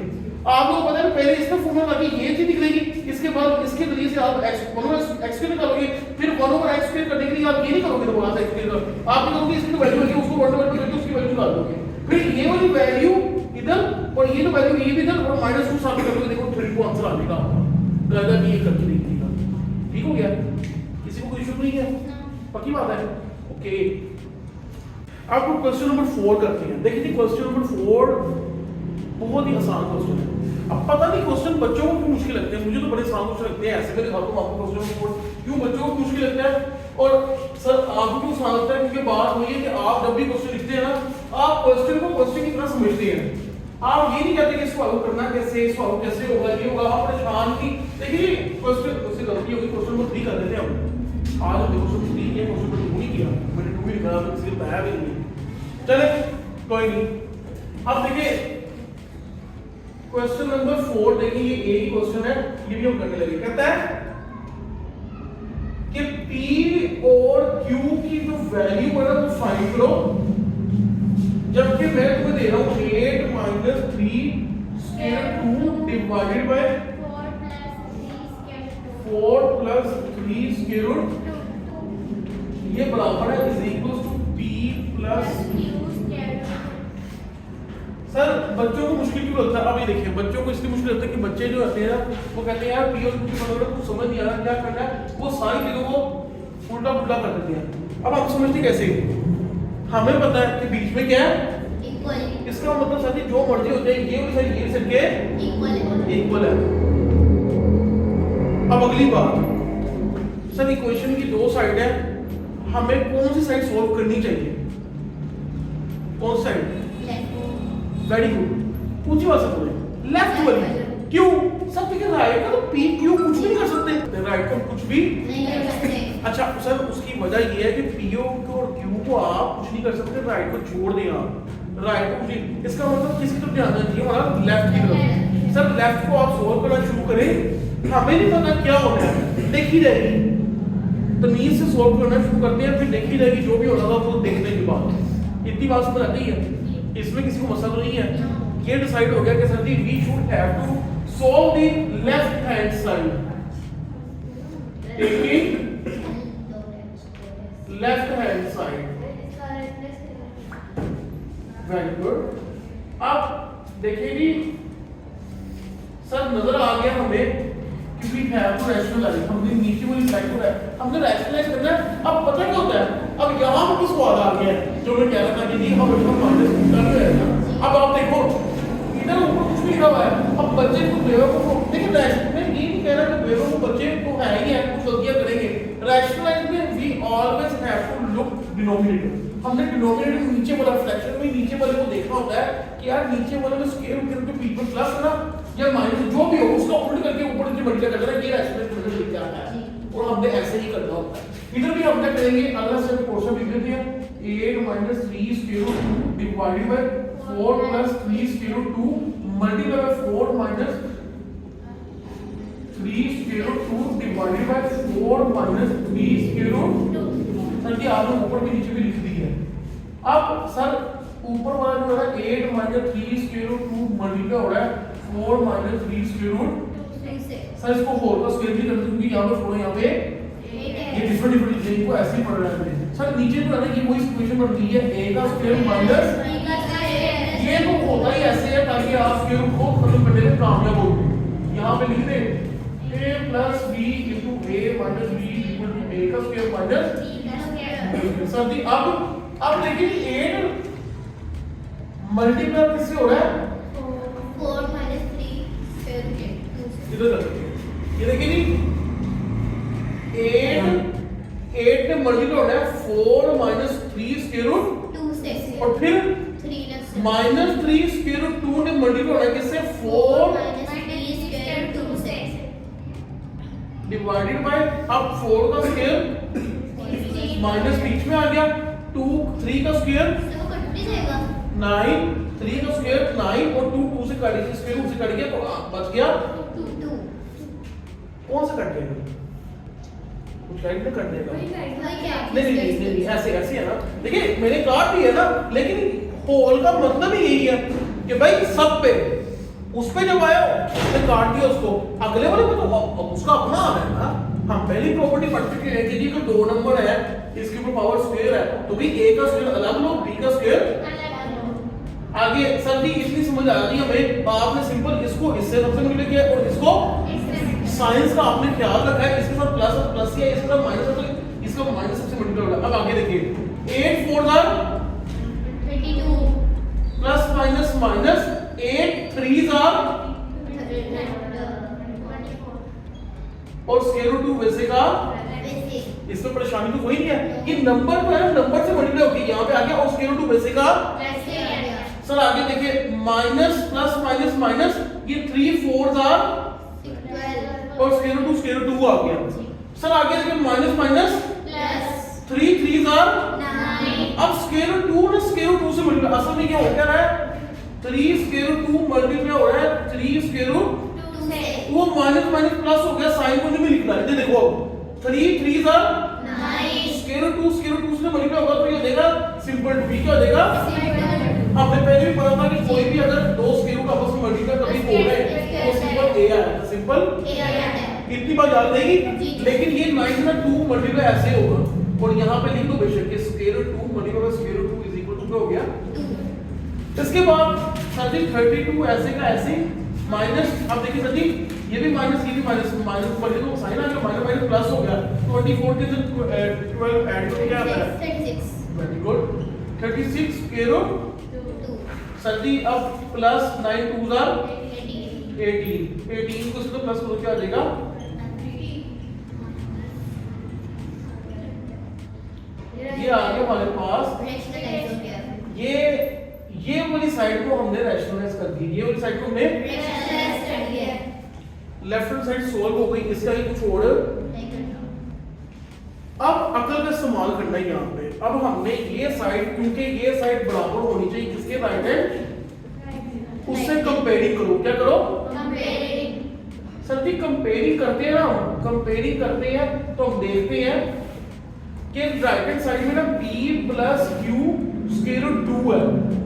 आप लोगों को पता है पहले इसका फॉर्मूला लगा ये चीज निकलेगी इसके बाद इसके जरिए से आप x 1 ओवर x स्क्वायर निकालोगे फिर 1 ओवर x स्क्वायर करने के लिए आप ये नहीं करोगे दोबारा से x स्क्वायर का आप क्या करोगे इसकी वैल्यू होगी उसको 1 ओवर करके उसकी वैल्यू निकाल दोगे फिर ये वाली वैल्यू इधर और ये तो वैल्यू ये भी इधर और माइनस 2 साथ में कर दोगे देखो 3 को आंसर आ जाएगा आपका गलत नहीं करके देखिएगा। ठीक हो गया किसी को कोई इशू नहीं है पक्की बात है ओके। अब क्वेश्चन नंबर 4 करते हैं। देखिए क्वेश्चन नंबर 4 बहुत ही आसान क्वेश्चन है। अब पता नहीं क्वेश्चन बच्चों को क्यों मुश्किल लगते हैं मुझे तो बड़े आसान क्वेश्चन लगते हैं ऐसे मैं दिखाता हूं आपको क्वेश्चन नंबर क्यों बच्चों को मुश्किल लगता है और सर आपको क्यों आसान लगता है क्योंकि बात वही है कि आप जब भी क्वेश्चन लिखते हैं ना आप क्वेश्चन को क्वेश्चन की तरह समझते हैं। आप ये नहीं कहते कि सवाल करना कैसे सवाल कैसे होगा ये होगा आप परेशान की देखिए क्वेश्चन उससे गलती होगी क्वेश्चन नंबर 3 कर देते हैं हम आज हमने क्वेश्चन 3 किया क्वेश्चन नंबर 2 नहीं किया मैंने 2 ही लिखा क्लास में किसी ने बताया भी नहीं। चले कोई नहीं। अब देखिए क्वेश्चन नंबर 4 देखिए, ये एक ही क्वेश्चन है, ये भी हम करने लगे। कहता है कि P और Q की जो वैल्यू है ना वो फाइंड करो, जबकि मैं तुम्हें दे रहा हूं 8 minus 3 square 2 divided by 4 plus 3 square root, ये बराबर है is equal to P plus. Sir बच्चों को मुश्किल क्यों लगता है? अब ये देखिए बच्चों को इसलिए मुश्किल लगता है कि बच्चे जो होते हैं ना वो कहते हैं यार P और Q की मतलब कुछ समझ नहीं आ रहा क्या करना है, वो सारी चीजों को उल्टा पुल्टा कर देते हैं। अब आप समझते कैसे? हमें पता है कि बीच में क्या है इक्वल, इसका मतलब साथी जो मर्जी हो जाए ये वाली साइड ये साइड के इक्वल है। अब अगली बात, सर इक्वेशन की दो साइड है, हमें कौन सी साइड सॉल्व करनी चाहिए? कौन सी साइड? वेरी गुड, ऊंची बात से लेफ्ट वाली। क्यों? सब ठीक है, राइट का तो P Q कुछ भी नहीं कर सकते, राइट को कुछ भी नहीं कर सकते। अच्छा सर उसकी वजह ये है कि P और Q को आप कुछ नहीं कर सकते, राइट को छोड़ दें आप, राइट को कुछ, इसका मतलब किसकी तरफ ध्यान देना चाहिए? हमारा लेफ्ट की तरफ। सर लेफ्ट को आप सोल्व करना शुरू करें, हमें नहीं पता क्या होना है, देखी जाएगी, तमीज से सोल्व करना शुरू करते हैं, फिर देखी जाएगी जो भी होना था वो देखने की बात। इतनी बात समझ आती है, इसमें किसी को मसला तो नहीं है। ये डिसाइड हो गया कि sir ji we should have to solve the left hand side, taking left hand side. Very good. अब देखिए जी सर नजर आ गया हमें कि वी हैव टू रैशनलाइज, हमने नीचे वाली साइड को हमने रैशनलाइज करना है। अब पता क्या होता है, अब यहाँ पर किस सवाल आ गया है जो मैं कह रहा था कि नहीं हम इसको माइनस कर रहे हैं। अब आप देखो इधर ऊपर कुछ भी लिखा हुआ है, अब बच्चे को बेवकूफ, देखिए रैशनल में ये नहीं कह रहा कि बेवकूफ बच्चे को है ही है, कुछ गलतियां करेंगे। रैशनलाइज में we always have to look denominator, हमने डिनोमिनेटर नीचे वाला फ्रैक्शन में नीचे वाले को देखना होता है कि यार नीचे वाले में स्क्वायर रूट के पी पर प्लस है ना या माइनस जो भी हो उसका उल्ट करके ऊपर नीचे मल्टीप्लाई कर देना, ये रैशनलाइज में लिख के आता है और हमने ऐसे ही करना होता है। इधर भी हम क्या करेंगे, अगला स्टेप क्वेश्चन लिख देते हैं 8 minus 3 square root 2 divided by 4 plus 3 square root 2 multiply by 4 minus 3 square root 2 divided by 4 minus 3 square root 2। Sir ji आपने ऊपर भी नीचे भी लिख दी है। अब सर ऊपर वाला जो है 8 माइनस 3 स्क्वायर रूट 2 मल्टीप्लाई हो रहा है 4 माइनस 3 स्क्वायर रूट। सर इसको 4 का स्क्वायर भी कर दो क्योंकि यहाँ पे छोड़ो, यहाँ पे ये डिफरेंट चीजें को ऐसे ही पढ़ रहा है। सर नीचे जो है ना ये वही इक्वेशन बनती है a का स्क्वायर माइनस, ये तो होता ही ऐसे है ताकि आप स्क्वायर रूट को खत्म करने में कामयाब हो जाए। यहाँ पे लिख दें a plus b into a minus b equal to a का स्क्वायर माइनस। सर जी अब देखिए 8 मल्टीप्लाई किससे हो रहा है? 4 माइनस 3 स्क्वायर रूट 2। इधर देखिए, ये देखिए जी 8 में मल्टीप्लाई होना है 4 माइनस 3 स्क्वायर रूट 2 से और फिर 3 माइनस 3 स्क्वायर रूट 2 ने मल्टीप्लाई होना है किससे? 4 माइनस 3 स्क्वायर रूट 2 से डिवाइडेड बाय, अब 4 का स्क्वायर माइनस बीच में आ गया 2 3 का स्क्वायर तो वो कट भी जाएगा 9 3 का स्क्वायर 9 और 2 2 से काट गया, स्क्वायर रूट से कट गया तो बच गया 2 कौन सा कट गया? कुछ राइट में कट देगा। नहीं ऐसे है ना, देखिए मैंने काट दिया ना, लेकिन होल का मतलब ही यही है कि भाई सब पे उस पे जब आया उसने काट दिया उसको, अगले वाले पे तो उसका अपना आ रहा है ना। हम पहली प्रॉपर्टी पढ़ चुके हैं कि जी को 2 नंबर है इसके ऊपर पावर स्क्वायर है तो भी a का स्क्वायर अलग लो b का स्क्वायर आगे। सर जी इतनी समझ आ गई हमें, आपने सिंपल इसको इससे सबसे मल्टीप्लाई किया और इसको साइंस का आपने ख्याल रखा है, इसके साथ प्लस और प्लस या इसके साथ माइनस है तो इसका माइनस सबसे मल्टीप्लाई होगा। अब आगे देखिए 8 4 जा 22 प्लस माइनस माइनस 8 3 जा और स्क्वायर रूट 2 वैसे का, इसमें परेशानी तो कोई नहीं है, ये नंबर जो है नंबर से मल्टीप्लाई होगी, यहाँ पे आ गया और स्क्वायर रूट 2 वैसे का। सर आगे देखिए माइनस प्लस माइनस माइनस ये 3 4 जा और स्क्वायर रूट 2 आ गया। सर आगे देखिए माइनस माइनस प्लस 3 3 जा 9 3 स्क्वायर रूट 2 मल्टीप्लाई हो रहा है 3 स्क्वायर रूट 2 से वो माइनस माइनस प्लस हो गया, साइन को नहीं में लिखना है। ये देखो अब 3 3 आर 9 स्क्वायर रूट 2 से मल्टीप्लाई होगा तो ये हो जाएगा सिंपल 2 क्या हो जाएगा। सिंपल हमने पहले भी पढ़ा था कि कोई भी अगर दो स्क्वायर रूट आपस में मल्टीप्लाई कभी हो रहे हैं तो सिंपल ए आएगा, सिंपल ए आ जाता है। इतनी बात याद रहेगी। जी। लेकिन ये 9 में 2 मल्टीप्लाई ऐसे होगा और यहाँ पे लिख दो बेशक कि square root 2 multiply by square root 2 is equal to क्या हो गया। इसके बाद सर जी 32 ऐसे का ऐसे माइनस, अब देखिए सर जी ये भी माइनस ये भी माइनस माइनस पर तो साइन आ गया, माइनस माइनस प्लस हो गया। 24 के साथ 12 ऐड करके क्या आता है 36 very good 36 square root 2 sir ji अब प्लस 9 2 आर 18 18 को इसको प्लस करो क्या आ जाएगा। ये आ गया हमारे पास रैशनलाइज हो गया। ये वाली साइड को हमने रैशनलाइज कर दी, ये वाली साइड को हमने रैशनलाइज कर दिया। लेफ्ट हैंड साइड सॉल्व हो गई, इसका ही कुछ और। नहीं करना। अब अकल का इस्तेमाल करना है यहाँ पे। अब हमने ये साइड क्योंकि ये साइड बराबर होनी चाहिए किसके राइट हैंड उससे कंपेयरिंग करो, क्या करो कंपेयरिंग। सर जी कंपेयरिंग करते हैं ना, कंपेयरिंग करते हैं तो हम देखते हैं कि राइट हैंड साइड में ना p plus q square root 2 है।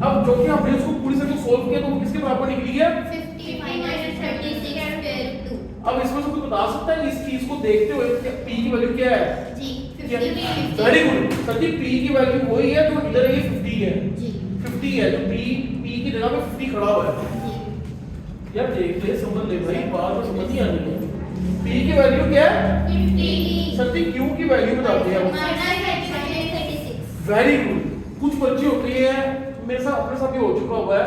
अब जो कि हमने उसको पूरी तरह से सॉल्व किया तो वो किसके बराबर निकली है 50 minus 36 square root 2। अब इसमें से कोई बता सकता है इस चीज को देखते हुए कि p की वैल्यू क्या है। जी 50 वेरी गुड सर जी p की वैल्यू वही है जो इधर ये 50 है, जी 50 है जो p की जगह पे 50 खड़ा हुआ है। जी यार देख ले समझ ले भाई, बात तो समझ नहीं आनी है। p की वैल्यू क्या है 50 सर जी q की वैल्यू बताते हैं minus 36। Very good. कुछ बच्चे होते हैं मेरे साथ अपने साथ भी हो चुका हुआ है,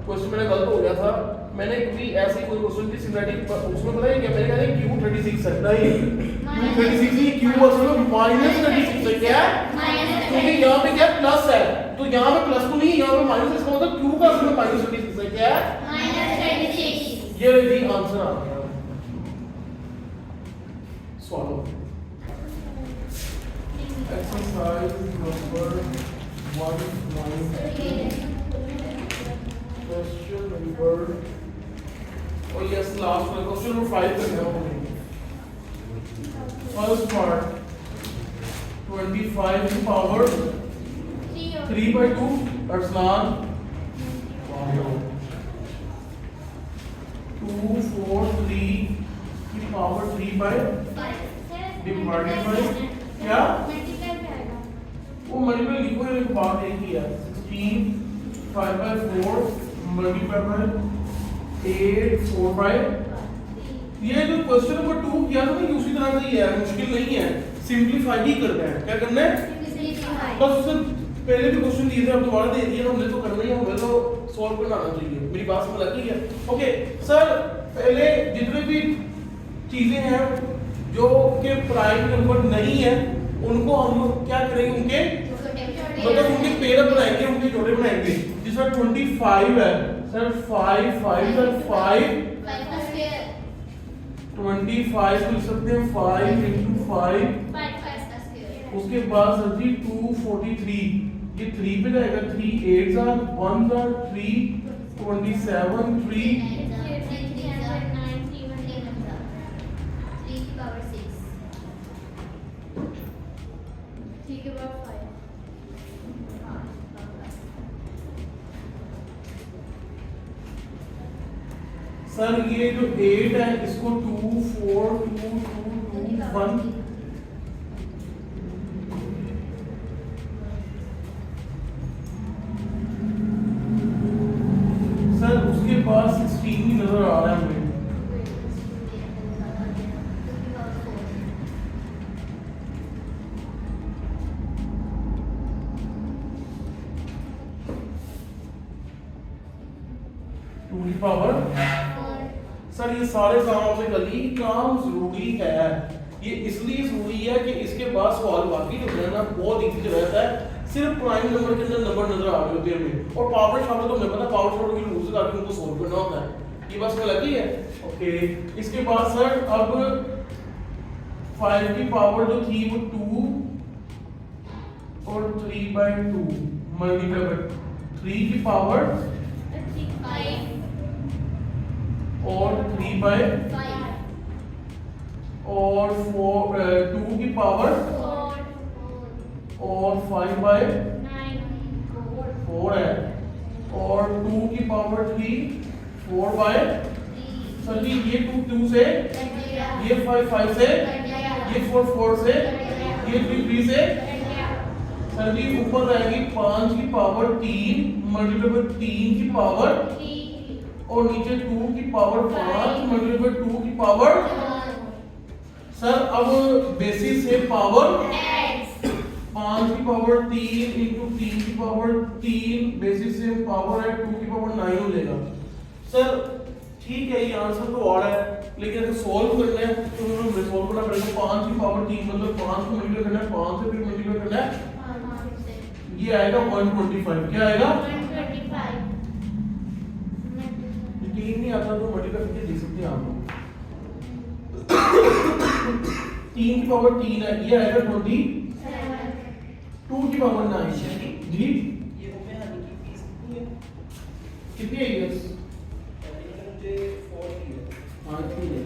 क्वेश्चन मेरा गलत हो गया था। मैंने कभी ऐसे कोई क्वेश्चन की सिमिलरिटी उसमें पता है क्या मैंने कहा q36 है नहीं q36 नहीं q असल में -36 है क्या क्योंकि यहाँ पे क्या प्लस है तो यहाँ पे प्लस तो नहीं यहाँ पे माइनस, इसका मतलब q का असल में -36 है क्या minus 36। ये जी आंसर आ गया। Solve exercise number 1 question number और यस लास्ट में क्वेश्चन नंबर 5 करना है। फर्स्ट पार्ट 25 की पावर 3/2 अरसलान 2 4 3 की पावर 3/5 डिवाइडेड बाय क्या वो मल्टीपल लिखो है, एक बात एक ही है 16 5/4 मल्टीप्लाई बाय 8 4/5। ये जो क्वेश्चन नंबर 2 किया था ना ये उसी तरह का ही है, मुश्किल नहीं है, सिंपलीफाई ही करना है। क्या करना है बस उससे पहले भी क्वेश्चन दिए थे अब दोबारा दे दिए, हमने तो करना ही है, हमें तो सॉल्व करना आना चाहिए। मेरी बात समझ आ गई है। ओके सर पहले जितने भी चीजें हैं जो कि प्राइम नंबर नहीं है उनको हम लोग क्या करेंगे उनके मतलब उनके पेयर बनाएंगे, उनके जोड़े बनाएंगे। जिसका 25 है सर 5 5 सर 5 25 को लिख सकते हैं 5 into 5 उसके बाद सर जी 243 ये 3 पे जाएगा 3 8 are 1 are 3 27 3 सर ये जो 8 है इसको 2 4 2 2 2 1 सर उसके बाद 16 भी नजर आ रहा है हमें। टू की पावर सर ये सारे काम आपसे कर ली, काम जरूरी है। ये इसलिए जरूरी है कि इसके बाद सवाल बाकी जो है ना बहुत इजी रहता है, सिर्फ प्राइम नंबर के अंदर नंबर नजर आ रहे होते हैं हमें और पावर शामिल तो हमें पता पावर शामिल की रूल से आके उनको सॉल्व करना होता है। ये बस में लगी है। ओके इसके बाद सर अब 5 की पावर जो थी वो 2 और 3/2 मल्टीप्लाई बाय 3 की पावर और 3 बाय और 2 की पावर और 5 बाय 4 है और 2 की पावर 3 4 बाय सर जी ये 2 से ये 5 से ये 4 से ये 3 से सर जी ऊपर रहेगी 5 की पावर 3 मल्टीप्लाई बाय 3 की पावर और नीचे 2 की पावर 5 मल्टीप्लाई बाय 2 की पावर सर अब बेसिस से पावर 5 की पावर 3 इंटू 3 की पावर 3 बेसिस से पावर है 2 की पावर 9 हो जाएगा सर ठीक है ये आंसर तो और है लेकिन अगर सॉल्व करना है तो हमें सॉल्व करना पड़ेगा 5 की पावर 3 मतलब 5 को मल्टीप्लाई करना है 5 से फिर मल्टीप्लाई करना है ये आएगा 125 क्या आएगा 125 3 नहीं आता तो मल्टीप्लाई करके देख सकते हैं आप लोग 3 की पावर 3 है ये आएगा 20 2 की पावर 9 जी ये रुपए आने की फीस कितनी है? कितनी है ये मुझे 40 है। हाँ ठीक है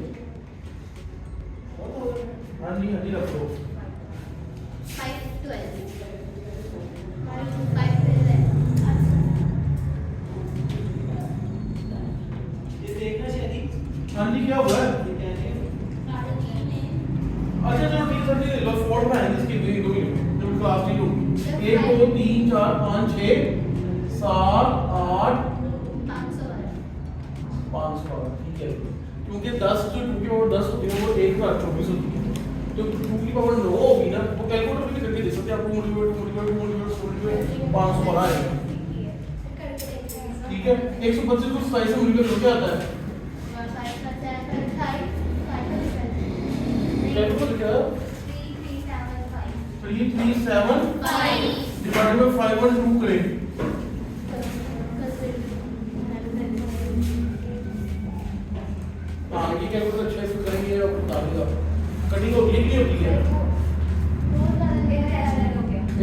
बहुत हो गया। हाँ जी रखो ये देखना चाहिए। हाँ जी क्या हुआ है ये क्या है? अच्छा चलो ठीक है ठीक है फोर्थ में आएंगे इसके दो जब क्लास नहीं होगी 1 2 3 4 5 6 7 8 500 ठीक है क्योंकि 10 जो 2 की पावर 10 होती है वो 1 का 24 होती है तो 2 की पावर 9 होगी ना तो कैलकुलेटर भी करके दे सकते हैं आपको मल्टीप्लाई 500 बना है ठीक है 125 को 27 से मल्टीप्लाई करके आता है कैलकुलेटर क्या है तो ये 3 7 डिवाइडेड बाय 5 1 2 करें हाँ ये कैलकुलेटर अच्छे से करेंगे और बता देगा कटिंग होती है कि नहीं होती है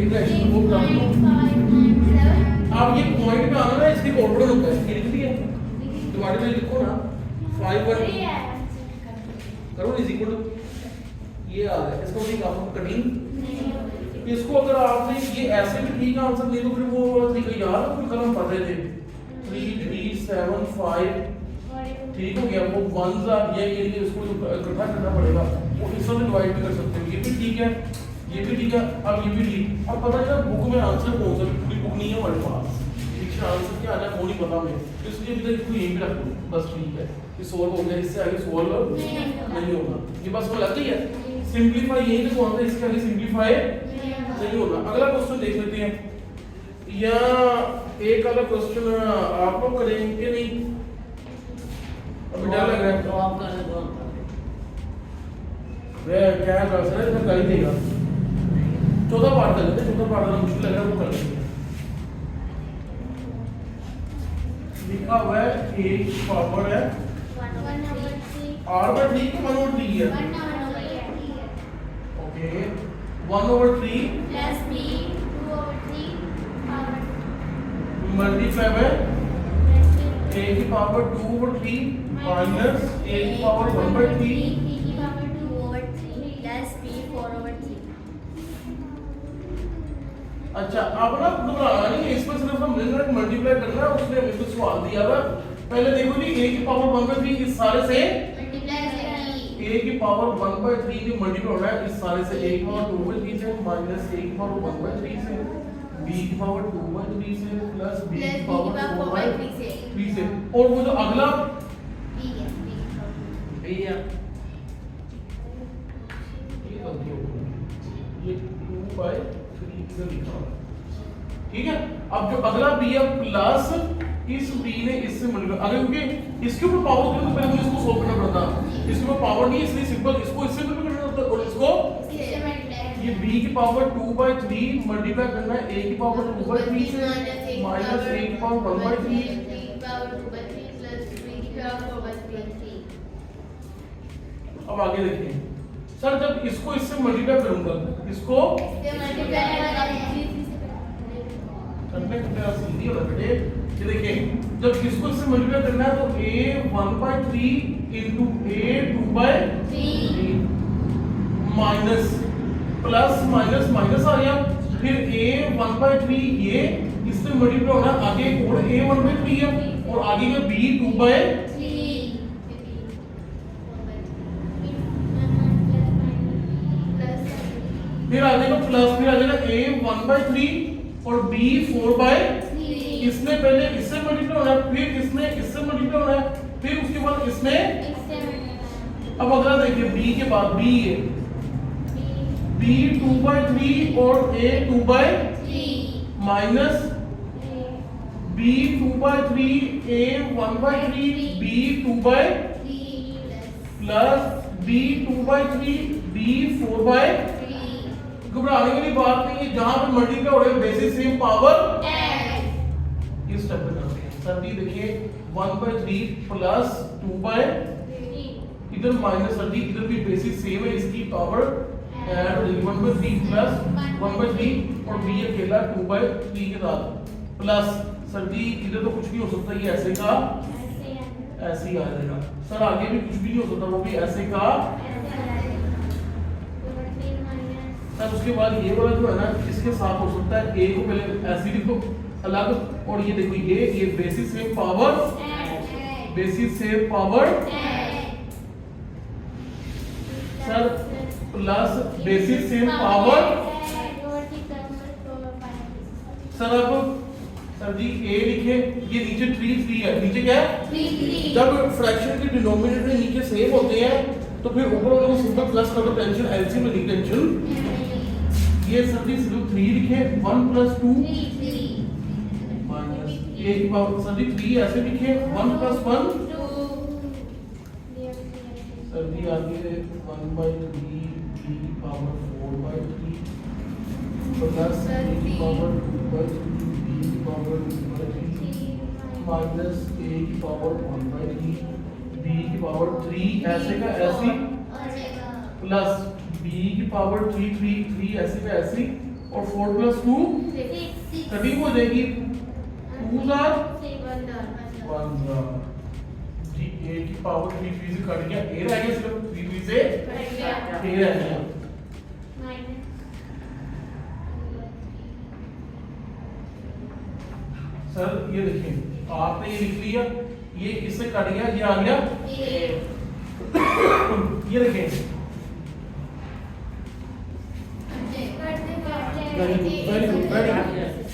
एक रैशनल वो बता दो आप ये पॉइंट पे आना ना इसके कोऑर्डिनेट होता है ये लिख दिया डिवाइडेड बाय लिखो ना 5 1 करो इज इक्वल टू ये आ गया इसको ठीक आपको कटिंग इसको अगर आपने ये ऐसे भी ठीक आंसर नहीं तो फिर वो ठीक है यार कोई कलम पढ़ रहे थे 3 3 7 5 ठीक हो गया वो वंस आप ये इसको इकट्ठा करना पड़ेगा वो इसमें से डिवाइड भी कर सकते हो ये भी ठीक है ये भी ठीक है अब ये भी ठीक अब पता चला बुक में आंसर कौन सा पूरी बुक नहीं है हमारे पास इसका आंसर क्या आ जाए वो नहीं पता हमें इसलिए भी इसको यहीं पे रख दो बस ठीक है ये सॉल्व हो गया इससे आगे सॉल्व नहीं होगा ये बस वो लग गई है सिंपलीफाई यही तो कौन सा इसके आगे सिंपलीफाई नहीं होगा अगला क्वेश्चन देख लेते हैं या एक अलग क्वेश्चन आप लोग करेंगे नहीं अभी डर लग रहा है तो आप करने दो वे क्या कर रहा है इसमें कर ही देगा 14 पार्ट कर लेते हैं 14 पार्ट करना मुश्किल लग रहा है वो कर लेते हैं लिखा हुआ है एक पावर है r by 3 के 1 over 3 है okay 1 over 3 multiply by a की पावर 2 over 3 माइनस a की पावर 1 by 3 अच्छा अब ना घबराना नहीं है इसमें सिर्फ हम लिमिट मल्टीप्लाई करना है उसने हमें कुछ सवाल दिया था पहले देखो जी a की पावर 1 by 3 इस सारे से a की पावर 1 by 3 की मल्टीप्लाई होना है इस सारे से a की पावर 2 by 3 से माइनस a की पावर 1 by 3 से b की पावर 2 by 3 से प्लस b की पावर 4 by 3 से और वो जो अगला भैया ये गलती हो गई ये 2 by 3 इधर लिखा हुआ है ठीक है अब जो अगला b है प्लस इस b ने इससे मल्टीप्लाई अगर क्योंकि इसके ऊपर पावर देना तो पहले मुझे इसको सॉल्व करना पड़ता इसके ऊपर पावर नहीं इसलिए सिंपल इसको इससे मल्टीप्लाई करना होता है और इसको ये b की पावर 2 by 3 मल्टीप्लाई करना है a की पावर 2 by 3 से माइनस a की पावर 1 by 3 अब आगे देखिए सर जब इसको इससे मल्टीप्लाई करूंगा इसको करने का मेरा सीधी होगा बेटे ये देखिए जब इसको इससे मल्टीप्लाई करना है तो a 1/3 into a 2/3 minus plus minus minus आ गया, फिर a 1/3 ये इससे मल्टीप्लाई होना, आगे और a 1/3 है और आगे का b 2/3 फिर आ जाएगा प्लस, फिर आ जाएगा a 1/3 और b 4/3। इसने पहले इससे मल्टीप्लाई होना है, फिर इसने इससे मल्टीप्लाई होना है, फिर उसके बाद इसने। अब अगला देखिए b के बाद b है b 2/3 और a 2/3 minus b 2/3 a 1/3 b 2/3 plus b 2/3 b 4/3। घबराने वाली बात नहीं है, जहां पे मल्टीप्लाई हो रहे हैं बेसिस सेम पावर इस स्टेप पे करते हैं। सर डी देखिए 1/3 प्लस 2/3 इधर माइनस सर डी इधर भी बेसिस सेम है, इसकी पावर ऐड हो जाएगी 1/3 प्लस 1/3 और b अकेला 2/3 के साथ प्लस सर डी इधर तो कुछ भी हो सकता है, ये ऐसे का ऐसे ही आ जाएगा। सर आगे भी कुछ भी नहीं हो सकता, वो भी ऐसे का। सर उसके बाद ये वाला जो है ना इसके साथ हो सकता है, a को पहले ऐसे लिखो अलग, और ये देखो ये basis same power sir plus basis same power. Sir अब सर जी a लिखे, ये नीचे 3 है, नीचे क्या है 3। जब फ्रैक्शन के डिनोमिनेटर नीचे सेम होते हैं तो फिर ऊपर वाले को सिंपल प्लस कर दो, टेंशन एलसीएम में टेंशन। ये सर जी सिर्फ 3 लिखे 1 + 2 माइनस a की पावर सर जी 3 ऐसे लिखे 1 + 1 सर जी आगे 1/3 b की पावर 4/3 प्लस a की पावर 2/3 b की पावर 2/3 माइनस a की पावर 1/3 b की पावर 3 ऐसे का ऐसी प्लस b की पावर 3 ऐसे का ऐसी और 4 + 2 30 हो जाएगी 2 जार 1 जार जी। a की पावर 3 से कट गया, a रह गया सिर्फ 3 से a रह गया। सर ये देखिए आपने ये लिख लिया, ये इससे कट गया, ये आ गया ये देखिए वेरी गुड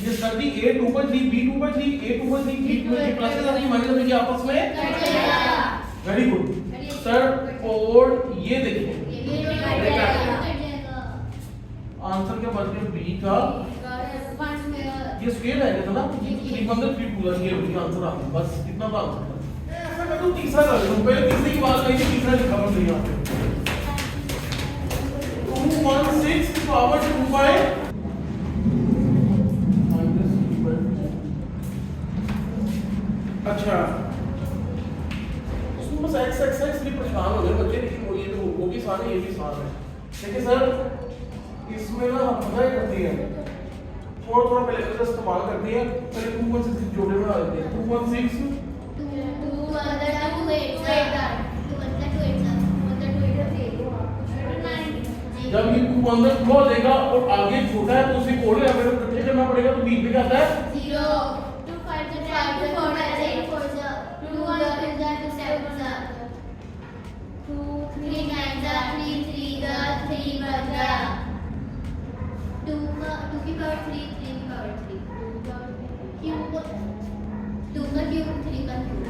ये sir ji a 2/3 b 2/3 a 2/3 b 2/3 plus के साथ ये माइनस में आपस में वेरी गुड। सर और ये देखिए आंसर क्या बच गया b का ये स्क्वायर है ना 3 × 3 पूरा ये आंसर आ गया, बस इतना था आंसर। ऐसा मैं तो तीसरा कर दूं, पहले तीसरे की बात नहीं थी, तीसरा लिखा हुआ है यहां पे 216 की पावर 2/3 अच्छा उसमें बस x इसलिए परेशान हो गए बच्चे, लेकिन वो ये तो वो भी आसान है, ये भी आसान है। देखिए सर इसमें ना हम पता ही करते हैं थोड़ा पहले इसका इस्तेमाल करते हैं, पहले 216 जोड़े बना लेते हैं 216 जब ये 2 अंदर हो जाएगा और आगे छोटा है तो उसे कोड या फिर इकट्ठे करना पड़ेगा, तो बीच में क्या आता है 0 2 5 5 4 8 4 2 1 7 2 3 9 3 3 2 की पावर 3 की पावर 3 क्यूब 2 का क्यूब 3 का क्यूब।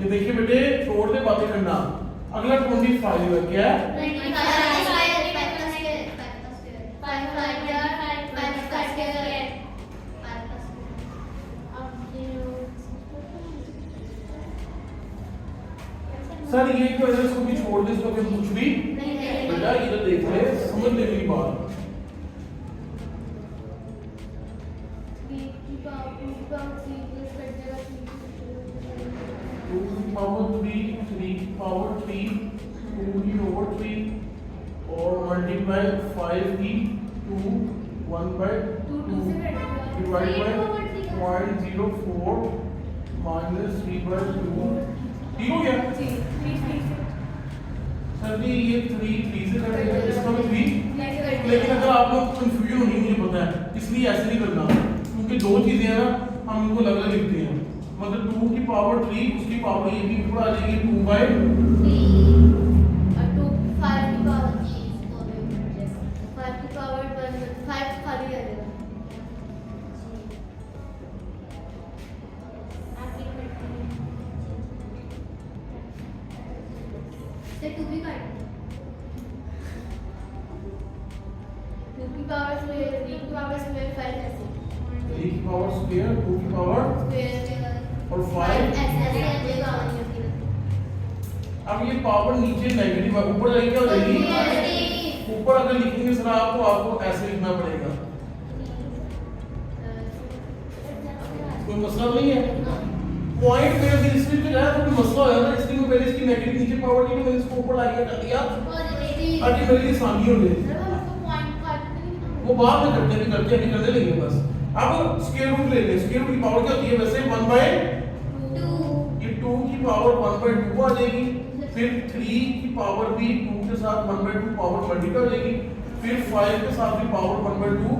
ये देखिए बेटे छोड़ दे बातें करना। अगला 25 है क्या है 25 सर ये क्यों है, इसको भी छोड़ दे, इसको कुछ भी बेटा इधर देख ले, समझ ले मेरी बात। पावर 3 2 की over 3 और मल्टीप्लाई 5 की 2 1 by 2 divide by 0.04 minus 3 by 2 ठीक हो गया सर जी ये 3 से कटेगा इसका भी 3 लेकिन अगर आप लोग कंफ्यूजन नहीं मुझे पता है इसलिए ऐसे नहीं करना क्योंकि दो चीजें हैं ना हम इनको अलग अलग लिखते हैं मतलब 2 की पावर 3 उसकी पावर ये भी ऊपर आ जाएगी 2 by 3 की पावर स्क्वायर 2 की पावर और 5 अब ये पावर नीचे नेगेटिव है ऊपर जाएगी क्या हो जाएगी ऊपर अगर लिखेंगे सर आपको ऐसे लिखना पड़ेगा कोई मसला नहीं है पॉइंट मेरे दिल इसमें जो है तो कोई मसला होगा ना इसलिए मैं पहले इसकी नेगेटिव नीचे पावर दी मैंने इसको ऊपर लाके कर दिया ताकि मेरे लिए आसानी हो जाए वो बाद में करते अभी करने लगे बस अब स्क्वायर रूट ले लें स्क्वायर रूट की पावर क्या होती है वैसे 1 by 2 ये 2 की पावर 1 by 2 आ जाएगी फिर 3 की पावर भी 2 के साथ 1 by 2 पावर मल्टीप्लाई हो जाएगी फिर 5 के साथ भी पावर 1 by 2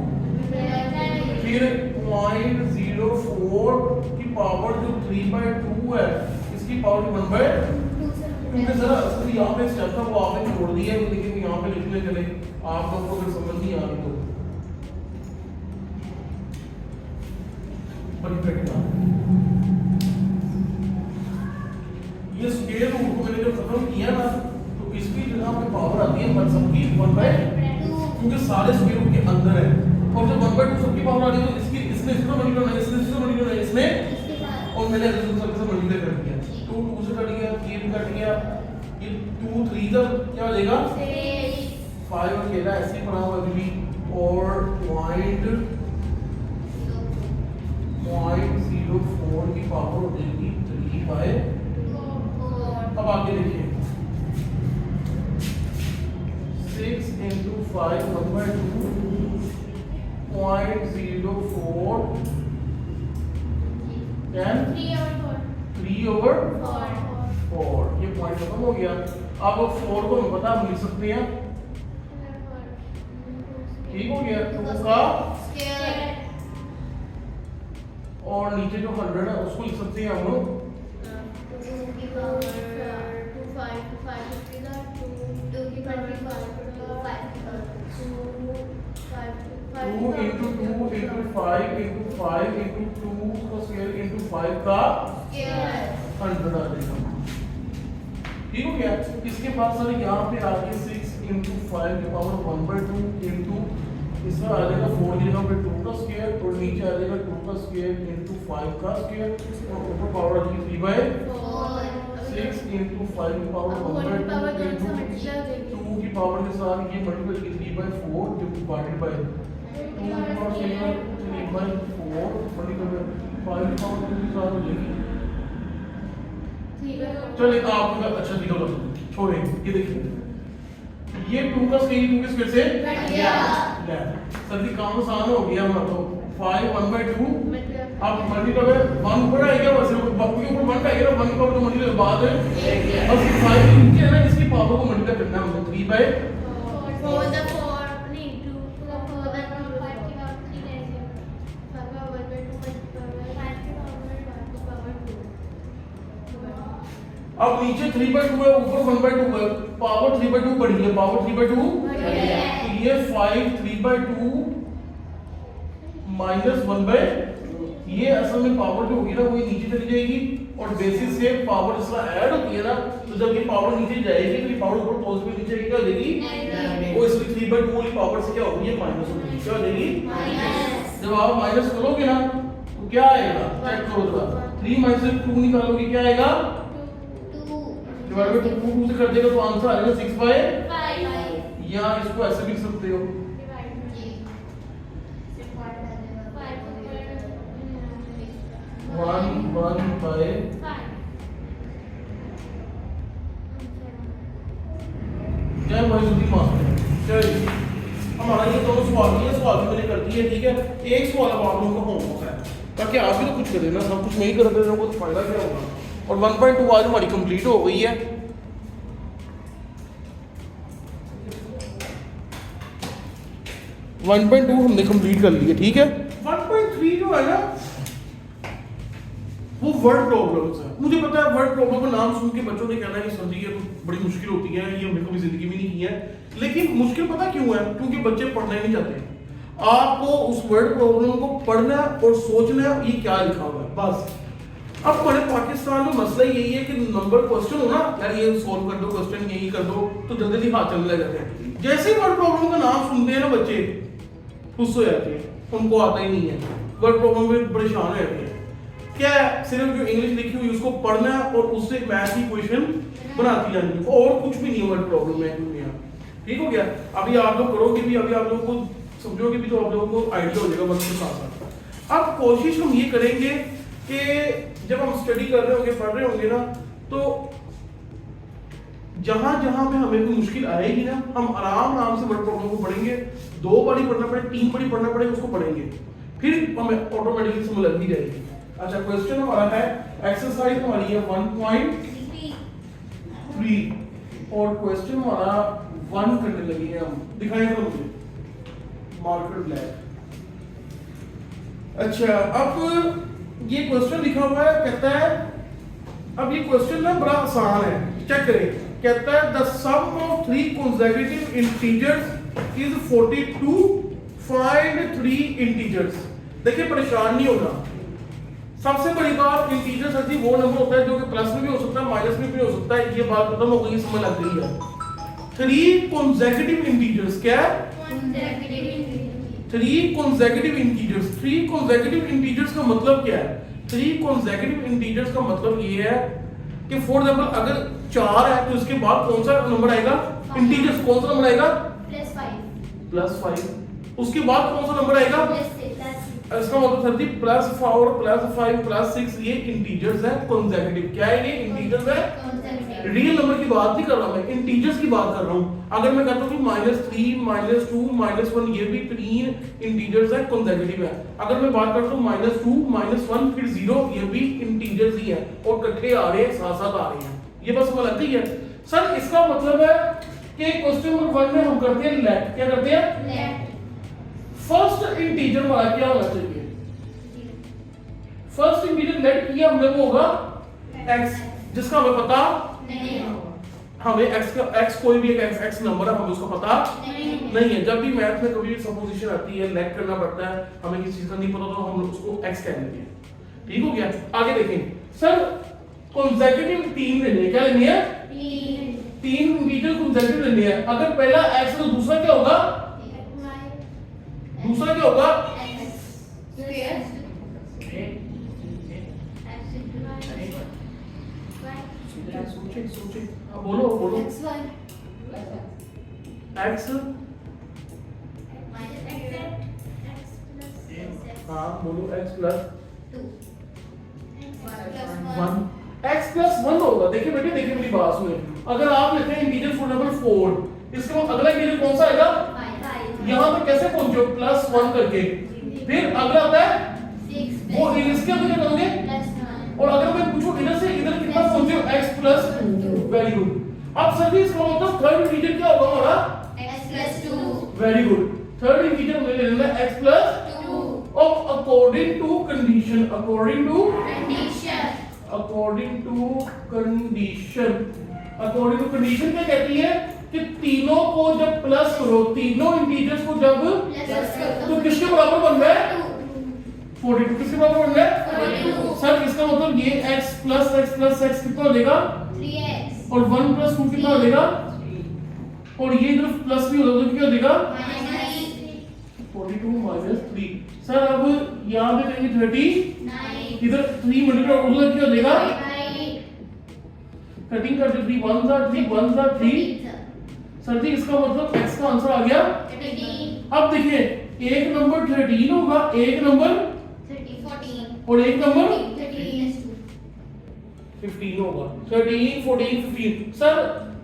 फिर 0.04 की पावर जो 3 by 2 है इसकी पावर 1 by क्योंकि सर असल यहाँ पे स्टेप था वो आपने छोड़ दिया है लेकिन यहाँ पे लिखने चले आप लोगों को अगर समझ नहीं आ रही तो ये स्क्वायर रूट को मैंने जब खत्म किया ना तो इसकी जगह पे पावर आती है सबकी 1 by 2 क्योंकि सारे स्क्वायर रूट के अंदर है और जब 1 by 2 सबकी पावर आ रही है तो इसकी इसने इसको मल्टीप्लाई करना है इसने इसको मल्टीप्लाई करना है इसमें और मैंने सबसे मल्टीप्लाई कर दिया 2 2 से कट गया 3 भी कट गया ये 2 3 का क्या हो जाएगा 5 अकेला ऐसे ही पड़ा हुआ अभी और 0.04 की पावर हो जाएगी 3 by 4 अब आगे देखिए 6 into 5 1 by 2 0.04 10 3 over 4 ये पॉइंट खत्म हो गया अब 4 को हम पता हम लिख सकते हैं ठीक हो गया 2 का और नीचे जो 100 है उसको लिख सकते हैं हम लोग 2 की पावर 2 5 5 2 की power 2 into 2 into 5 into 5 into 2 का स्क्वायर into 5 का 100 आ जाएगा ठीक हो गया इसके बाद सर यहाँ पे आगे 6 into 5 की पावर 1 by 2 into इसमें आ जाएगा 4 की जगह पे 2 का स्क्वायर और नीचे आ जाएगा 2 का स्क्वायर into 5 का स्क्वायर और ऊपर पावर आ जाएगी 3 by 6 into 5 की पावर 1 by 2 into 2 की पावर के साथ ये मल्टीप्लाई की 3 by 4 जो डिवाइडेड बाय 2 की पावर 3 by 4 मल्टीप्लाई 5 की पावर 2 के साथ हो जाएगी चलिए आपको अच्छा दिखा छोड़ें ये देखिए ये 2 का स्क्वायर से कट गया सर जी काम आसान हो गया हमारा तो 5 1 by 2 अब मल्टीप्लाई 1 ऊपर आएगा वैसे बाकी ऊपर 1 आएगा ना 1 का तो मल्टीप्लाई बाद है बस 5 के नीचे है ना इसकी पावर को मल्टीप्लाई करना है हमने 3 by 4 the 4 नहीं 2 the 4 the 5 की पावर 3 रहेगी 5 का 1 by 2 5 की पावर 2 अब नीचे 3 by 2 है ऊपर 1 by 2 है पावर 3 by 2 बढ़ी है पावर 3 by 2 तो ये 5 3 by 2 माइनस 1 by ये असल में पावर जो होगी ना वो नीचे चली जाएगी और बेसिस से पावर इसका ऐड होती है ना तो जब ये पावर नीचे जाएगी तो ये पावर ऊपर पॉजिटिव नीचे आएगी क्या हो जाएगी वो इसकी 3 by 2 वाली पावर से क्या होगी ये माइनस होगी क्या हो जाएगी माइनस जब आप माइनस करोगे ना तो क्या आएगा चेक करो जरा 3 माइनस 2 निकालोगे क्या आएगा 2 डिवाइड बाय 2 से कर देगा तो आंसर आएगा 6 by 5 या इसको ऐसे भी लिख सकते हो 1 1 by जय भाई सुधी मास्टर चलिए हमारा ये दोनों सवाल ये सवाल भी मैंने कर दिए, ठीक है। एक सवाल अब आप लोगों का होमवर्क है, ताकि आप भी तो कुछ करें ना, सब कुछ नहीं करते तो कुछ फायदा क्या होगा। और 1.2 आज हमारी कंप्लीट हो गई है। 1.2 हमने कंप्लीट कर लिया, ठीक है। 1.3 जो है ना वो वर्ड प्रॉब्लम्स है। मुझे पता है वर्ड प्रॉब्लम का नाम सुन के बच्चों ने कहना है कि सर जी ये तो बड़ी मुश्किल होती है, ये हमने कभी जिंदगी में नहीं की है। लेकिन मुश्किल पता क्यों है? क्योंकि बच्चे पढ़ना नहीं चाहते। आपको उस वर्ड प्रॉब्लम को पढ़ना और सोचना ये क्या लिखा हुआ है, बस। अब हमारे पाकिस्तान में मसला यही है कि नंबर क्वेश्चन हो ना यार, ये सॉल्व कर दो क्वेश्चन, यही कर दो, तो जल्दी जल्दी हाथ चलने लग जाते हैं। जैसे ही वर्ड प्रॉब्लम का नाम सुनते हैं ना बच्चे खुश हो जाते हैं, उनको आता ही नहीं है। वर्ड प्रॉब्लम में परेशान हो जाते हैं। क्या है? सिर्फ जो इंग्लिश लिखी हुई उसको पढ़ना और उससे मैथ की क्वेश्चन बनाती जानी है, और कुछ भी नहीं वर्ड प्रॉब्लम में दुनिया। ठीक हो गया? अभी आप लोग करोगे भी, अभी आप लोगों को समझोगे भी, तो आप लोगों को आइडिया हो जाएगा वक्त के साथ साथ। अब कोशिश हम ये करेंगे कि जब हम स्टडी कर रहे होंगे, पढ़ रहे होंगे ना, तो जहां जहां पे हमें कोई मुश्किल आएगी ना, हम आराम से वर्ड प्रॉब्लम को पढ़ेंगे। 2 बारी पढ़ना पड़े, 3 बारी पढ़ना पड़े, उसको पढ़ेंगे, फिर हमें ऑटोमेटिकली समझ लग ही जाएगी। अच्छा, क्वेश्चन हमारा है, एक्सरसाइज हमारी है 1.3 और क्वेश्चन हमारा 1 करने लगे हैं हम। दिखाएंगे मुझे मार्कर ब्लैक। अच्छा, अब ये क्वेश्चन लिखा हुआ है, कहता है, अब ये क्वेश्चन ना बड़ा आसान है, चेक करें। कहता है the sum of 3 consecutive integers is 42, find 3 integers। देखिए परेशान नहीं होना। सबसे बड़ी बात, इंटीजर सर जी वो नंबर होता है जो कि प्लस में भी हो सकता है, माइनस में भी हो सकता है। ये बात खत्म हो गई, समझ लग गई है। 3 consecutive integers क्या है? 3 consecutive integers। 3 consecutive integers का मतलब क्या है? 3 consecutive integers का मतलब ये है कि फॉर एग्जांपल अगर 4 है तो इसके बाद कौन सा नंबर आएगा? इंटीजर्स कौन सा नंबर आएगा? +5। उसके बाद कौन सा नंबर आएगा? इसका मतलब सर जी +4 +5 +6 ये इंटीजर्स है कंसेक्यूटिव। क्या है ये? इंटीजर्स है। रियल नंबर की बात नहीं कर रहा मैं, इंटीजर्स की बात कर रहा हूं। अगर मैं कहता हूं कि -3 -2 -1 ये भी 3 इंटीजर्स है, कंसेक्यूटिव है। अगर मैं बात करता हूं -2 -1 फिर 0, ये भी इंटीजर्स ही है और इकट्ठे आ रहे हैं, साथ साथ आ रहे हैं। ये बस समझ लगती है सर। इसका मतलब है कि क्वेश्चन नंबर 1 में हम करते हैं लेट। क्या करते हैं? लेट। फर्स्ट इंटीजर हमारा क्या होना चाहिए? फर्स्ट इंटीजर लेट किया हमने, वो होगा x, जिसका हमें पता नहीं है। हमें x का x कोई भी एक x नंबर है, हमें उसका पता नहीं है। जब भी मैथ में कभी सपोजिशन आती है, लेट करना पड़ता है, हमें किसी चीज का नहीं पता तो हम उसको x कह लेते हैं। ठीक हो गया? आगे देखें सर, कंसेक्यूटिव 3 लेने हैं। क्या लेनी है? 3 इंटीजर कंसेक्यूटिव लेनी है। अगर पहला x तो दूसरा क्या होगा? दूसरा क्या होगा? सोचे बोलो x हाँ बोलो x + 1 होगा। देखिए बेटे, देखिए मेरी बात सुनिए। अगर आप लेते हैं इंटीजर फॉर नंबर 4, इसके बाद अगला इंटीजर कौन सा आएगा? यहाँ पे कैसे पहुंचे? +1 करके। फिर अगला आता है 6, वो इसके अंदर क्या करोगे? और अगर मैं पूछूं इधर से इधर कितना पहुंचे हो? x + 2। Very good. अब सर जी इसका मतलब थर्ड इंटीजर क्या होगा हमारा? x + 2। Very good. Third integer हमें ले लेना है x + 2 और according to condition. According to condition क्या कहती है कि तीनों को जब प्लस करो, तीनों इंटीजर्स को जब तो किसके बराबर बन रहा है? 42। किसके बराबर बन रहा है? सर इसका मतलब ये x + x कितना हो जाएगा? 3x। और 1 + 2 कितना हो जाएगा? और ये इधर प्लस भी हो जाएगा, क्या हो जाएगा? 42 - 3। सर अब यहाँ पे देंगे 39, इधर 3 मल्टीप्लाई उधर क्या हो जाएगा? 13 का 3 1 सा 3 1 सा 3। सर जी इसका मतलब x का आंसर आ गया 13। अब देखिए एक नंबर 13 होगा, एक नंबर 14 और एक नंबर 15 होगा। 13 14 15। सर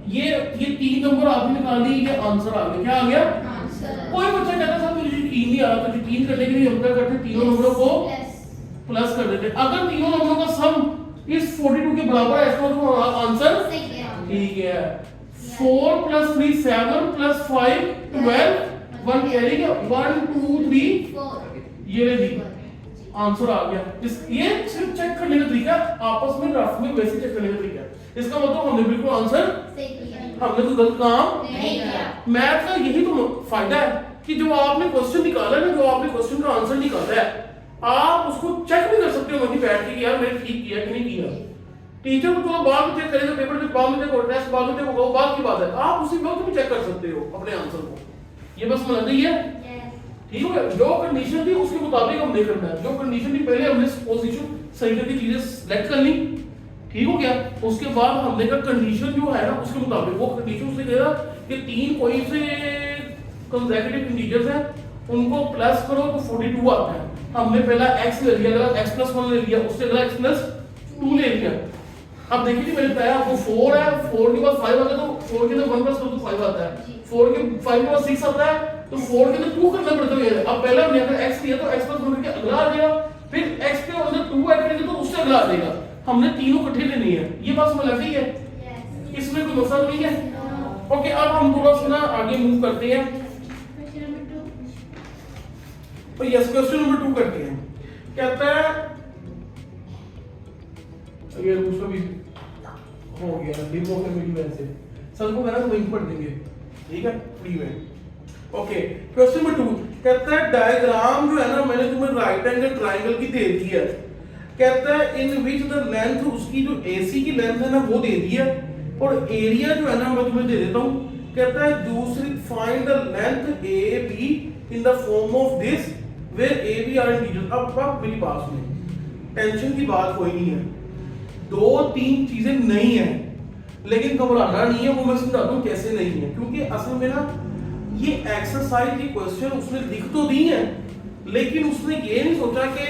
ये 3 नंबर आपने निकाल दिए, ये आंसर आ गया। क्या आ गया? कोई बच्चा कहता सर मुझे यकीन नहीं आ रहा, तो यकीन करने के लिए हम क्या करते हैं, तीनों नंबरों को प्लस कर देते हैं। अगर तीनों नंबरों का सम इस 42 के बराबर है इसका मतलब आंसर ठीक है। 4 + 3 7 + 5 12 1 कैरी का 1 2 3 ये ले दी आंसर आ गया। इस ये सिर्फ चेक करने का तरीका, आपस में रफ में वैसे चेक करने का तरीका। इसका मतलब हमने बिल्कुल आंसर हमने कोई गलत काम नहीं किया। मैथ का यही तो फायदा है कि जो आपने क्वेश्चन निकाला है ना, जो आपने क्वेश्चन का आंसर निकाला है, आप उसको चेक भी कर सकते हो वहीं बैठ के कि यार मैंने ठीक किया कि नहीं किया। टीचर को तो बाद में चेक करेगा, पेपर के बाद में चेक होगा, टेस्ट बाद में चेक होगा, बात की बात है। आप उसी वक्त भी चेक कर सकते हो अपने आंसर को। ये बस समझ गई है, ठीक है। जो कंडीशन थी उसके मुताबिक हमने करना है। जो कंडीशन थी पहले हमने पोजीशन सही करके चीजें सिलेक्ट कर ली, ठीक हो गया। उसके बाद हमने का कंडीशन जो है ना उसके मुताबिक वो कंडीशन से कहेगा कि 3 कोई से कंसेक्यूटिव इंटीजर्स हैं, उनको प्लस करो तो 42 आता है। हमने पहला x ले लिया, अगला x + 1 ले लिया, उससे अगला x + 2 ले लिया। अब देखिए मैंने बताया आपको 4 है, 4 के बाद 5 आता है, तो 4 के अंदर 1 + 2 तो 5 आता है, 4 के 5 के बाद 6 आता है, तो 4 के अंदर 2 करना पड़ता है। अब पहला हमने अगर x लिया तो x + 1 करके अगला आ जाएगा, फिर x के अंदर 2 ऐड करेंगे तो उससे अगला आ जाएगा। हमने तीनों इकट्ठे लेनी है। ये बात समझ लग गई है, इसमें कोई मसला नहीं है। ओके, अब हम थोड़ा सा ना आगे मूव करते हैं। तो यस, क्वेश्चन नंबर 2 करते हैं। कहता है ये दूसरा भी हो गया डिमो के मेरी वजह से सर को कहना तो वहीं पढ़ देंगे, ठीक है, फ्री में। ओके, क्वेश्चन नंबर 2 कहता है डायग्राम जो है ना मैंने तुम्हें राइट एंगल ट्रायंगल की दे दी है। कहता है इन विच द लेंथ, उसकी जो AC की लेंथ है ना वो दे दी है, और एरिया जो है ना मैं तुम्हें दे देता हूं। कहता है दूसरी find the length AB in the form of this where AB are integers. अब मेरी बात सुनिए, टेंशन की बात कोई नहीं है, 2-3 चीजें नहीं है, लेकिन घबराना नहीं है, वो मैं समझाता हूं कैसे नहीं है। क्योंकि असल में ना ये एक्सरसाइज की क्वेश्चन उसने लिख तो दी है, लेकिन उसने ये नहीं सोचा कि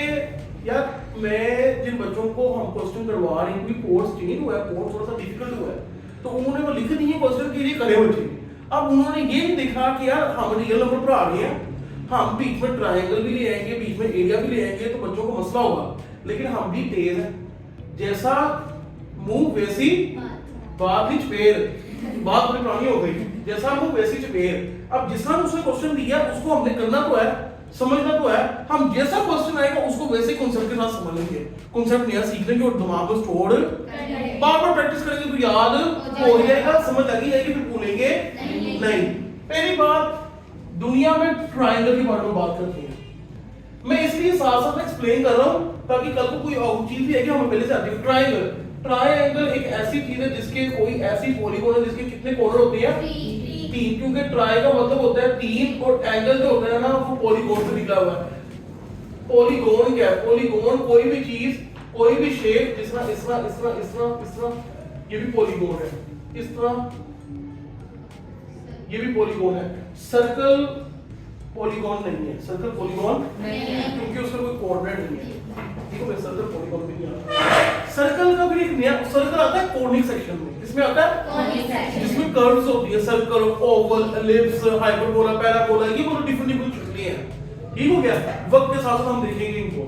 यार मैं जिन बच्चों को हम क्वेश्चन करवा रहे हैं कोई कोर्स चेंज हुआ है, कोर्स थोड़ा सा डिफिकल्ट हुआ है, तो उन्होंने वो लिख दी है क्वेश्चन के लिए करे बच्चे। अब उन्होंने ये नहीं देखा कि यार हम रियल नंबर पढ़ा रहे हैं, हम बीच में ट्रायंगल भी ले आएंगे, बीच में एरिया भी ले आएंगे, तो बच्चों को मसला होगा। लेकिन हम भी तेज है, जैसा मुंह वैसी बात ही चपेर, बात बड़ी पुरानी हो गई, जैसा मुंह वैसी चपेर। अब जिस तरह उसने क्वेश्चन दिया उसको हमने करना तो है, समझना तो है। हम जैसा क्वेश्चन आएगा उसको वैसे कॉन्सेप्ट के साथ समझ लेंगे, कॉन्सेप्ट नया सीख लेंगे और दिमाग में स्टोर बार बार प्रैक्टिस करेंगे तो याद हो जाएगा, समझ लगी जाएगी, फिर भूलेंगे नहीं। पहली बात, दुनिया में ट्रायंगल के बारे में बात करते हैं, मैं इसलिए साथ साथ एक्सप्लेन कर रहा हूं ताकि कल को कोई और चीज भी है कि हमें पहले से आती है। ट्रायंगल एक ऐसी चीज है जिसके कोई ऐसी पॉलीगॉन है जिसके कितने कॉर्नर होते हैं, 3, क्योंकि ट्राई का मतलब होता है 3 और एंगल जो होता है ना वो पॉलीगॉन से निकला हुआ है। पॉलीगॉन क्या है? पॉलीगॉन कोई भी चीज, कोई भी शेप, इस तरह इस तरह इस तरह इस तरह इस तरह, ये भी पॉलीगॉन है, इस तरह ये भी पॉलीगॉन है। सर्कल पॉलीगॉन नहीं है, सर्कल पॉलीगॉन नहीं है क्योंकि उसका कोई कोऑर्डिनेट नहीं है, ठीक है। सर्कल पॉलीगॉन भी नहीं आता। सर्कल का भी एक नया सर्कल आता है कॉनिक सेक्शन में, किसमें आता है? कॉनिक सेक्शन, जिसमें कर्व्स होती है, circle, Oval, ellipse, hyperbola, parabola, ये बहुत डिफरेंट शक्लें हैं, ठीक हो गया। वक्त के साथ साथ हम देखेंगे इनको।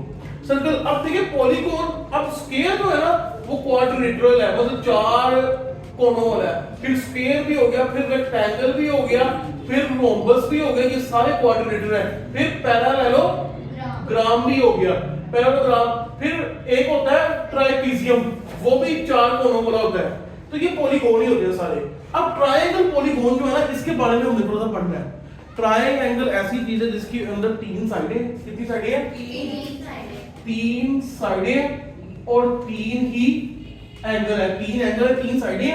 सर्कल, अब देखिए पॉलीगॉन, अब स्क्वायर जो है ना वो क्वाड्रिलेटरल है, मतलब 4 कोनों वाला है, फिर स्क्वायर भी हो गया, फिर रेक्टेंगल भी हो गया, फिर रोम्बस भी हो गया, ये सारे क्वाड्रिलेटरल है। फिर पैरालेलोग्राम भी हो गया, पैरालेलोग्राम, फिर एक होता है ट्राइपीजियम, वो भी 4 कोनों वाला होता है। तो ये पॉलीगॉन ही होते हैं सारे। अब ट्रायंगल पॉलीगॉन जो है ना इसके बारे में हमने थोड़ा सा पढ़ना है। ट्रायंगल ऐसी चीज है जिसके अंदर 3 साइडें, कितनी साइडें हैं? 3 साइडें और 3 ही एंगल है, 3 एंगल, 3 साइडें,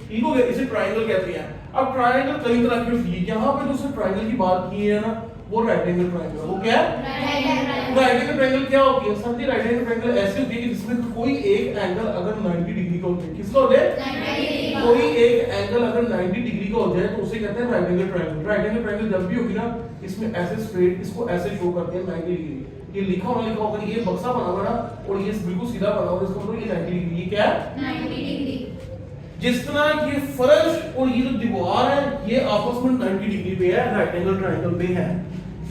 ठीक हो गया, इसे ट्रायंगल कहते हैं। अब ट्रायंगल कई तरह के होती है, यहाँ पे जो उसने ट्रायंगल की बात की है ना वो राइट एंगल ट्रायंगल। वो क्या है? राइट एंगल ट्रायंगल क्या होती है? समझिए, राइट एंगल ट्रायंगल ऐसी होती है कि जिसमें कोई एक एंगल अगर 90 डिग्री का होता है, किसका होता है? कोई एक एंगल अगर 90 डिग्री का हो जाए तो उसे कहते हैं right angle triangle. Right angle triangle जब भी होगी ना इसमें ऐसे स्ट्रेट, इसको ऐसे शो करते हैं 90 डिग्री। ये लिखा होगा, ये बक्सा बना हुआ ना और ये बिल्कुल सीधा बना हुआ, इसका मतलब ये 90 डिग्री, ये क्या है? 90 डिग्री। जिस तरह ये फर्श और ये जो दीवार है ये आपस में 90 डिग्री पे है, राइट एंगल ट्रायंगल पे है।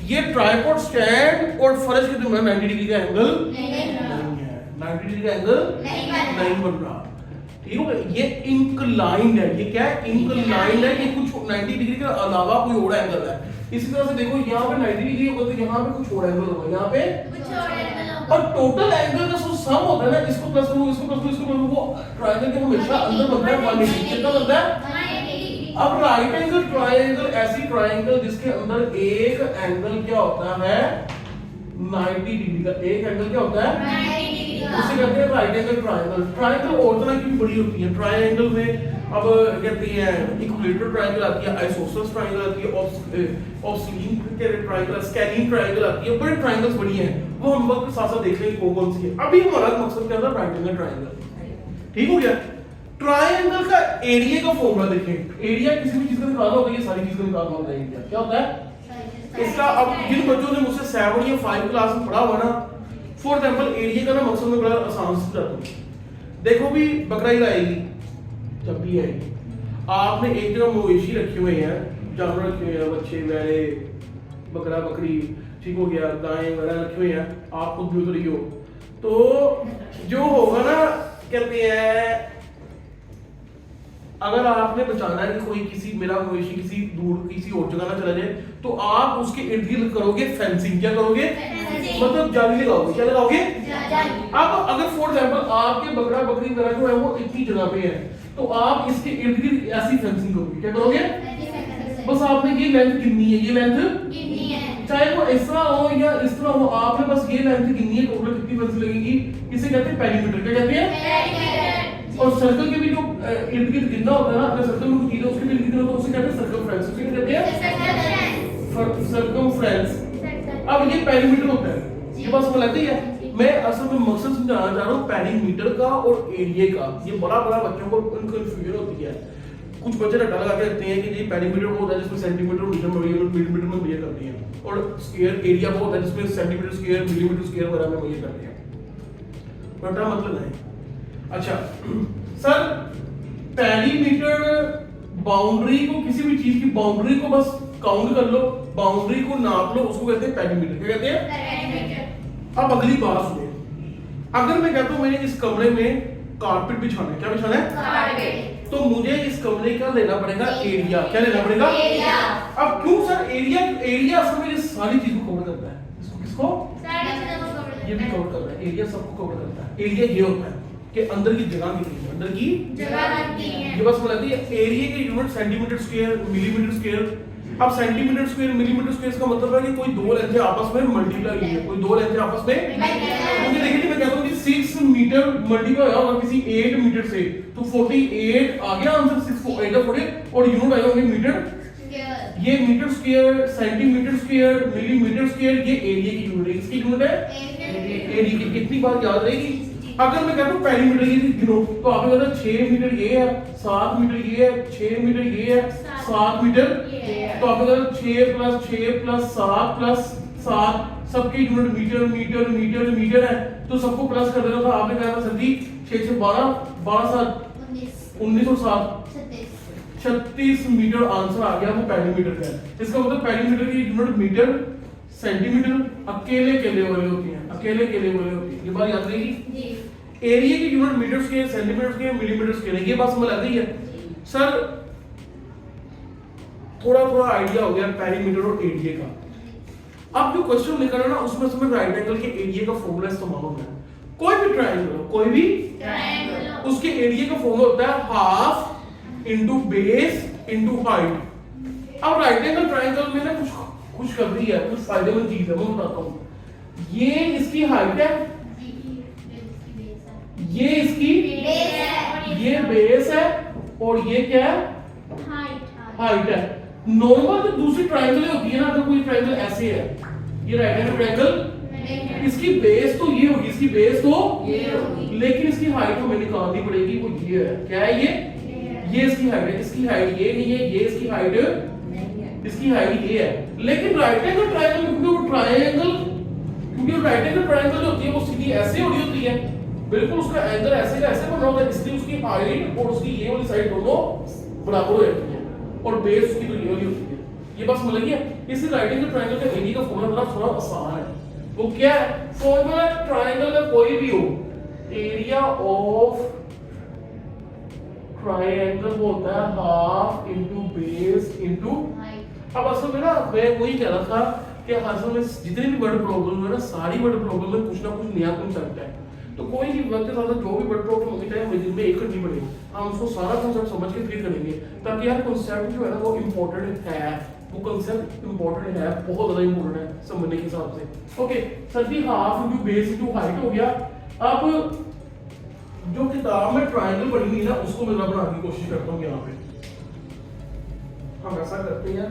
ये ट्राइपॉड स्टैंड और फर्श के दरमियान 90 डिग्री का एंगल नहीं है, 90 डिग्री का एंगल नहीं बन रहा। ठीक है, ये इंक्लाइंड है। ये क्या है? इंक्लाइंड है। ये कुछ 90 डिग्री के अलावा कोई और एंगल है। इसी तरह से देखो यहाँ पे 90 डिग्री होगा तो यहाँ पे कुछ और एंगल होगा, यहाँ पे कुछ और एंगल होगा। और टोटल एंगल का जो सम होता है ना, इसको प्लस करो, इसको प्लस करो, इसको प्लस करो, वो ट्रायंगल के हमेशा अंदर बनता है 180। कितना बनता है? 180। अब राइट एंगल ट्रायंगल, ऐसी ट्रायंगल जिसके अंदर एक एंगल क्या होता है 90 डिग्री का, एक एंगल क्या होता है 90 डिग्री का। उसे कहते हैं राइट एंगल ट्रायंगल। ट्रायंगल और तरह की भी बड़ी होती है। ट्रायंगल में अब कहते हैं इक्विलेटरल ट्रायंगल आती है, आइसोसेलेस ट्रायंगल आती है, ऑब्सलीन ट्रायंगल, स्केलिन ट्रायंगल आती है। बड़े ट्रायंगल्स बड़ी हैं, वो हम वक्त के साथ साथ देख लेंगे कौन कौन सी है। अभी हमारा मकसद क्या था? Right angle triangle. ठीक हो गया। ट्रायंगल का एरिया का फॉर्मूला देखें। एरिया किसी भी चीज का निकालना होता है, ये सारी चीज का निकालना होता है। एरिया क्या होता है इसका? अब जिन बच्चों ने मुझसे 7 या 5 क्लास में पढ़ा हुआ ना, फॉर एग्जांपल एरिया का ना मकसद में बड़ा आसान से समझाता हूं। देखो भी बकरा ईद आएगी, जब भी आएगी, आपने एक जगह मवेशी रखे हुए हैं, जानवर रखे हुए हैं, बच्चे वैले, बकरा बकरी, ठीक हो गया, गाय वगैरह रखे हुए हैं, आप खुद भी उतरी हो, तो जो होगा ना कहते हैं, अगर आपने बचाना है कि कोई किसी मेरा मवेशी किसी दूर किसी और जगह ना चला जाए, तो आप उसके इर्द गिर्द करोगे फेंसिंग। क्या करोगे? मतलब जाली लगाओगे। क्या लगाओगे? अब अगर फॉर एग्जांपल आपके बकरा बकरी वगैरह जो है वो इतनी जगह पे है, तो आप इसके इर्द गिर्द ऐसी फेंसिंग करोगे। क्या करोगे? बस आपने ये लेंथ गिननी है, ये लेंथ गिननी है, चाहे वो इस तरह हो या इस तरह हो, आपने बस ये लेंथ गिननी है। टोटल कितनी फेंसिंग लगेगी? इसे कहते हैं पेरीमीटर। क्या कहते हैं? और सर्कल के भी जो इर्द गिर्द गिनना होता है ना, अगर सर्कल में कोई चीज है उसके भी इर्द गिर्द, तो उसे कहते हैं सर्कमफ्रेंस। उसे क्या कहते हैं? सर्कमफ्रेंस। अब ये पेरीमीटर होता है, ये बस समझ ही है। मैं असल में मकसद समझाना चाह रहा हूँ पेरीमीटर का और एरिया का। ये बड़ा बच्चों को कंफ्यूजन होती है। कुछ बच्चे रटा लगा के रखते हैं कि ये पेरीमीटर वो होता है जिसमें सेंटीमीटर मिलीमीटर में मेजर करते हैं, और स्क्वायर एरिया वो होता है जिसमें सेंटीमीटर स्क्वायर मिलीमीटर स्क्वायर वगैरह में मेजर करते हैं। बड़ा मतलब है। अच्छा सर, पेरीमीटर बाउंड्री को, किसी भी चीज की बाउंड्री को बस काउंट कर लो, बाउंड्री को नाप लो, उसको कहते हैं पेरीमीटर। क्या कहते हैं? पेरीमीटर। अब अगली बात सुनिए, अगर मैं कहता हूं मैंने इस कमरे में कारपेट बिछाना है, क्या बिछाना है? कारपेट। तो मुझे इस कमरे का लेना पड़ेगा एरिया। क्या लेना पड़ेगा? एरिया। अब क्यों सर? एरिया असल में ये सारी चीज को कवर करता है। किसको? सारी चीजों को कवर करता है। ये भी कवर करता है, एरिया सबको कवर करता है। एरिया ये होता है कि अंदर की जगह कितनी है, अंदर की जगह कितनी है। ये बस बताती है। एरिया के unit centimetre square, millimetre square. अब सेंटीमीटर स्क्वायर मिलीमीटर स्क्वायर का मतलब है कि कोई दो लेंथें आपस में मल्टीप्लाई हुई है, कोई दो लेंथें आपस में। मुझे देखिए मैं कहता हूं कि 6 मीटर मल्टीप्लाई होगा किसी 8 मीटर से, तो 48 आ गया आंसर। 6 8 40 और यूनिट आएगा होंगे मीटर। ये metre square, centimetre square, millimetre square, ये एरिया की यूनिट है। इसकी यूनिट है एरिया की। कितनी बार याद रहेगी? अगर मैं कहता हूं पेरीमीटर ये गिनो, तो आपने कहता 6 मीटर ये है, 7 मीटर ये है, 6 मीटर ये है, 7 मीटर, तो आपने कहता 6 प्लस 6 प्लस 7 प्लस 7, सबके unit metre metre metre metre है, तो सबको प्लस कर देना था। आपने कहा था सर जी 6 से 12 12 7 19 और 7 36 मीटर आंसर आ गया। वो पेरीमीटर का है। इसका मतलब पेरीमीटर की यूनिट मीटर सेंटीमीटर अकेले केले वाले होती हैं, अकेले केले वाले होती है। ये बात याद रहेगी। एरिया की unit metre square, centimetre square, millimetre square, ये बात समझ आ गई है सर? थोड़ा आइडिया हो गया पेरीमीटर और एरिया का। अब जो क्वेश्चन लेकर ना उसमें से राइट एंगल के एरिया का फॉर्मूला इस्तेमाल होता है। कोई भी ट्रायंगल हो, कोई भी ट्रायंगल, उसके एरिया का फॉर्मूला होता है half into base into height. अब राइट एंगल ट्रायंगल में ना कुछ कर रही है, कुछ फायदेमंद चीज है, मैं बताता हूं। ये इसकी हाइट है, ये इसकी बेस है, ये बेस है, और ये क्या है? हाइट है। नॉर्मल जो दूसरी ट्रायंगल होती है ना, अगर कोई ट्रायंगल ऐसे है, ये राइट एंगल ट्रायंगल, इसकी बेस तो ये होगी, इसकी बेस तो ये होगी, लेकिन इसकी हाइट हमें निकालनी पड़ेगी। वो ये है, क्या है ये इसकी हाइट है, इसकी हाइट ये नहीं है, ये इसकी हाइट इसकी हाइट ये है। लेकिन राइट एंगल ट्रायंगल क्योंकि वो राइट एंगल ट्रायंगल जो होती है वो सीधी ऐसे हो रही होती है, बिल्कुल उसका एंगल ऐसे का ऐसे बना होता है, इसलिए उसकी हाइट और उसकी ये वाली साइड दोनों बराबर हो जाती है और बेस उसकी तो ये वाली होती है। ये बस समझ गया। इसी राइटिंग ट्रायंगल का एरिया का फॉर्मूला थोड़ा आसान है। वो क्या है? फॉर्मूला ट्रायंगल का कोई भी हो, एरिया ऑफ ट्रायंगल वो होता है हाफ इनटू बेस इनटू। अब असल में ना मैं वही कह रहा था कि असल में जितने भी वर्ड प्रॉब्लम है ना, सारी वर्ड प्रॉब्लम में कुछ ना कुछ नया कॉन्सेप्ट है। तो कोई भी वर्ड के साथ जो भी वर्ड प्रॉब्लम होगी चाहे हम में एक करनी पड़ेगी, हम उसको सारा कॉन्सेप्ट समझ के फिर करेंगे, ताकि यार कॉन्सेप्ट जो है ना वो इम्पोर्टेंट है, वो कॉन्सेप्ट इम्पोर्टेंट है, बहुत ज्यादा इम्पोर्टेंट है समझने के हिसाब से। Okay sir ji, half into base into height हो गया। अब जो किताब में ट्रायंगल बनी हुई है ना, उसको मैं बनाने की कोशिश करता हूँ। यहाँ पे हम ऐसा करते हैं,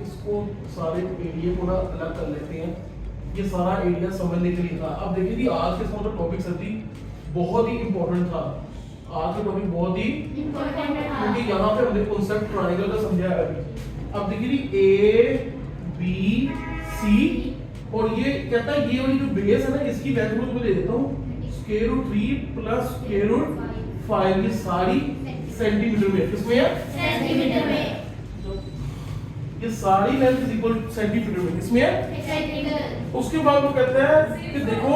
इसको सारे एरिया को ना अलग कर लेते हैं। ये सारा एरिया समझने के लिए था। अब देखिए जी, आज के इसका टॉपिक सर जी बहुत ही इंपॉर्टेंट था। आज का टॉपिक बहुत ही इंपॉर्टेंट है क्योंकि यहाँ पे हमने कॉन्सेप्ट ट्रायंगल का समझा है अभी। अब देखिए जी, ए बी सी और ये कहता है ये वाली जो बेस है ना, इसकी वैल्यू मैं दे देता हूँ square root 3 plus square root 5। ये सारी सेंटीमीटर में, किसमें है? सेंटीमीटर में। ये सारी लेंथ इज इक्वल सेंटीमीटर में, किसमें है? सेंटीमीटर। उसके बाद वो कहता है कि देखो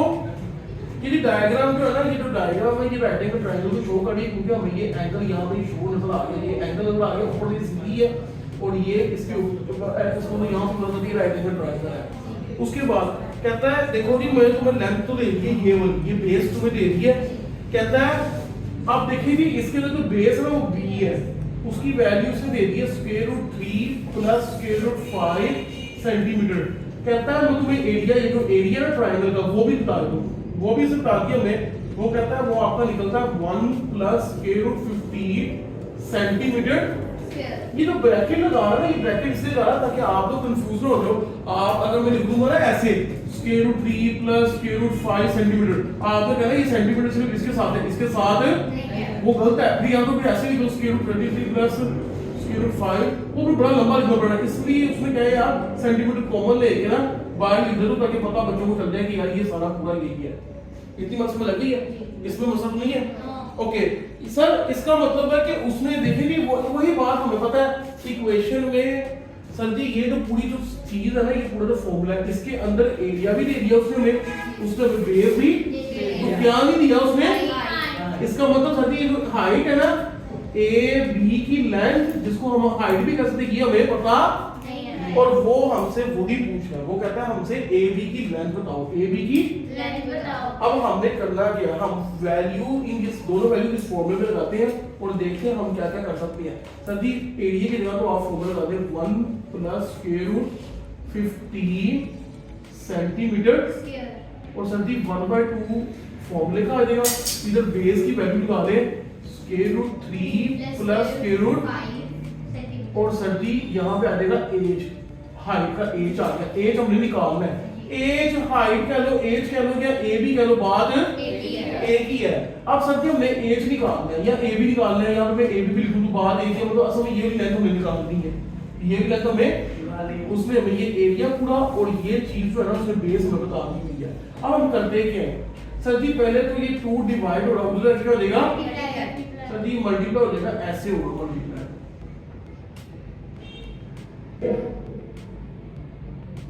ये डायग्राम जो है ना, ये जो डायग्राम है ये राइट एंगल ट्रायंगल को शो कर रही है, क्योंकि हमें ये एंगल यहाँ पे शो नजर आ गया, ये एंगल नजर आ गया, ऊपर ये सीधी है और ये इसके ऊपर इसको यहाँ पे नजर ये राइट एंगल ट्रायंगल है। उसके बाद कहता है देखो जी, मैं तुम्हें लेंथ तो दे दी है, ये वाली ये बेस तुम्हें दे दी है। कहता है अब देखिए जी, इसके अंदर जो बेस है ना वो b है, उसकी वैल्यू उसने दे दी है square root 3 plus square root 5 centimetre. कहता है मैं तुम्हें एरिया, ये जो एरिया ना ट्रायंगल का वो भी बता दूं, वो भी इसे बता दिया मैं। वो कहता है वो आपका निकलता है 1 प्लस स्क्वायर रूट 15 सेंटीमीटर। ये जो ब्रैकेट लगा रहा है ना, ये ब्रैकेट इसलिए लगा रहा है ताकि आप लोग कंफ्यूज ना हो जाओ। आप अगर मैं लिख दूंगा ना ऐसे square root 3 plus square root 5 centimetre, आपको कहना ये सेंटीमीटर सिर्फ इसके साथ है, इसके साथ वो गलत है। फिर यहाँ पे ऐसे लिखो square root 23 plus square root 5, वो भी बड़ा लंबा लिखना पड़ा, इसलिए उसने क्या है यार सेंटीमीटर कॉमन लेके ना बाहर लिख दो ताकि पता बच्चों को चल जाए कि यार ये सारा पूरा यही है। इतनी मत समझ लग गई है, इसमें मतलब नहीं है। ओके सर, इसका मतलब है कि उसने देखेंगे वही बात हमें पता है इक्वेशन में सर जी, ये जो पूरी जो चीज है ना, ये पूरा जो फॉर्मूला है, इसके अंदर एरिया भी दे दिया उसने बेस भी, तो क्या नहीं दिया उसने? इसका मतलब सर जी ये जो हाइट है ना ए बी की लेंथ, जिसको हम हाइट भी कह सकते हैं, ये हमें पता और वो हमसे वही पूछ रहा है। वो कहता है हमसे ए बी की लेंथ बताओ, ए बी की लेंथ बताओ। अब हमने करना क्या, हम वैल्यू इन इस दोनों वैल्यू इस फॉर्मूले में लगाते हैं और देखते हैं हम क्या क्या कर सकते हैं। सर जी एरिया की जगह तो आप फॉर्मूला लगाते हैं 1 प्लस स्क्वायर रूट 15 सेंटीमीटर और सर जी 1/2 फॉर्मूले का आ जाएगा। इधर बेस की वैल्यू निकाल दें square root 3 plus square root 5 और सर जी यहाँ पे आ जाएगा एज, हाइट का एज आ गया। एज हमने निकालना है, एज हाइट कह लो, एज कह लो या ए बी कह लो, बात एक ही है। अब सर जी हमने एज निकालना है या ए बी निकालना है, यहाँ पे ए बी भी लिखूं तो बात एक है, मतलब असल में ये भी लेंथ हमें निकालनी है, ये भी लेंथ हमें, उसने हमें ये एरिया पूरा और ये चीज जो है ना उसने बेस में बता दी हुई है। अब हम करते क्या है सर जी, पहले तो ये 2 डिवाइड हो रहा है, उधर क्या हो जाएगा सर जी मल्टीप्लाई हो जाएगा, ऐसे होगा मल्टीप्लाई,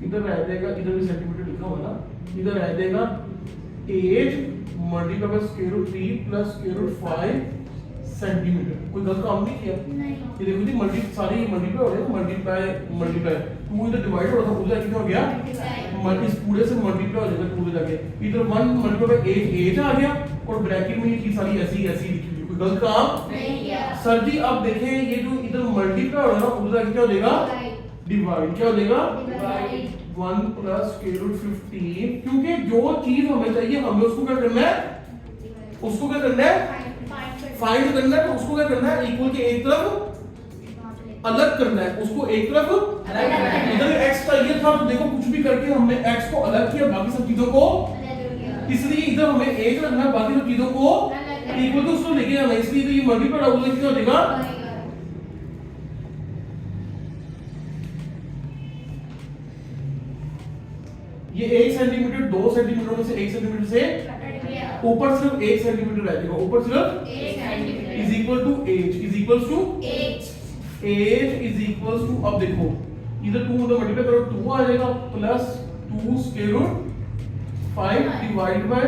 इधर रह जाएगा, इधर भी सेंटीमीटर लिखा हुआ ना, इधर रह जाएगा edge multiply by square root 3 plus square root 5 centimetre. कोई गलत काम नहीं किया। ये देखो जी मल्टी सारे मल्टीप्लाई हो रहे हैं, मल्टीप्लाई 2 इधर डिवाइड हो रहा था, उधर कितना हो गया इस पूरे से मल्टीप्लाई हो जाएगा पूरे जाके, इधर 1 मल्टीप्लाई बाय एज आ गया और ब्रैकेट में ये चीज सारी ऐसी ऐसी लिखी हुई, कोई गलत काम नहीं किया। सर जी अब देखें ये जो इधर मल्टीप्लाई हो रहा है ना, उधर क्या हो जाएगा डिवाइड, क्या हो जाएगा 1 प्लस स्क्वायर रूट 15, क्योंकि जो चीज हमें चाहिए हमें उसको क्या करना है, उसको क्या करना है फाइंड करना है, तो उसको क्या करना है इक्वल के एक तरफ अलग करना है, उसको एक तरफ इधर x का ये था, तो देखो कुछ भी करके हमने x को अलग किया बाकी सब चीजों को, इसलिए इधर हमें एक रखना है बाकी सब चीजों को इक्वल टू उसको लेके जाना, इसलिए तो ये मल्टीप्लाई होगा, कितना हो जाएगा ये 1 सेंटीमीटर 2 सेंटीमीटर में से 1 सेंटीमीटर से ऊपर सिर्फ 1 सेंटीमीटर रह जाएगा, ऊपर सिर्फ 1 centimetre is equal to edge, is equal to edge edge is equal to, अब देखो इधर 2 उधर मल्टीप्लाई करो 2 आ जाएगा plus 2 square root 5 divide by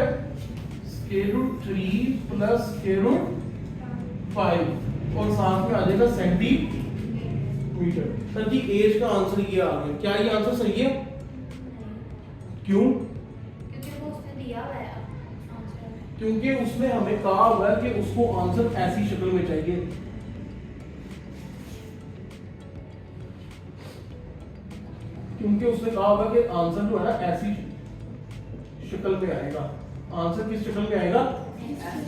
square root 3 plus square root 5 और साथ में आ जाएगा सेंटीमीटर। सर जी एज का आंसर ये आ गया, क्या ये आंसर सही है? क्यों? क्योंकि वो उसने दिया हुआ है आंसर में। क्योंकि उसने हमें कहा हुआ है कि उसको आंसर ऐसी शक्ल में चाहिए। क्योंकि उसने कहा होगा कि आंसर जो है ना ऐसी शक्ल में आएगा। आंसर किस शक्ल में आएगा?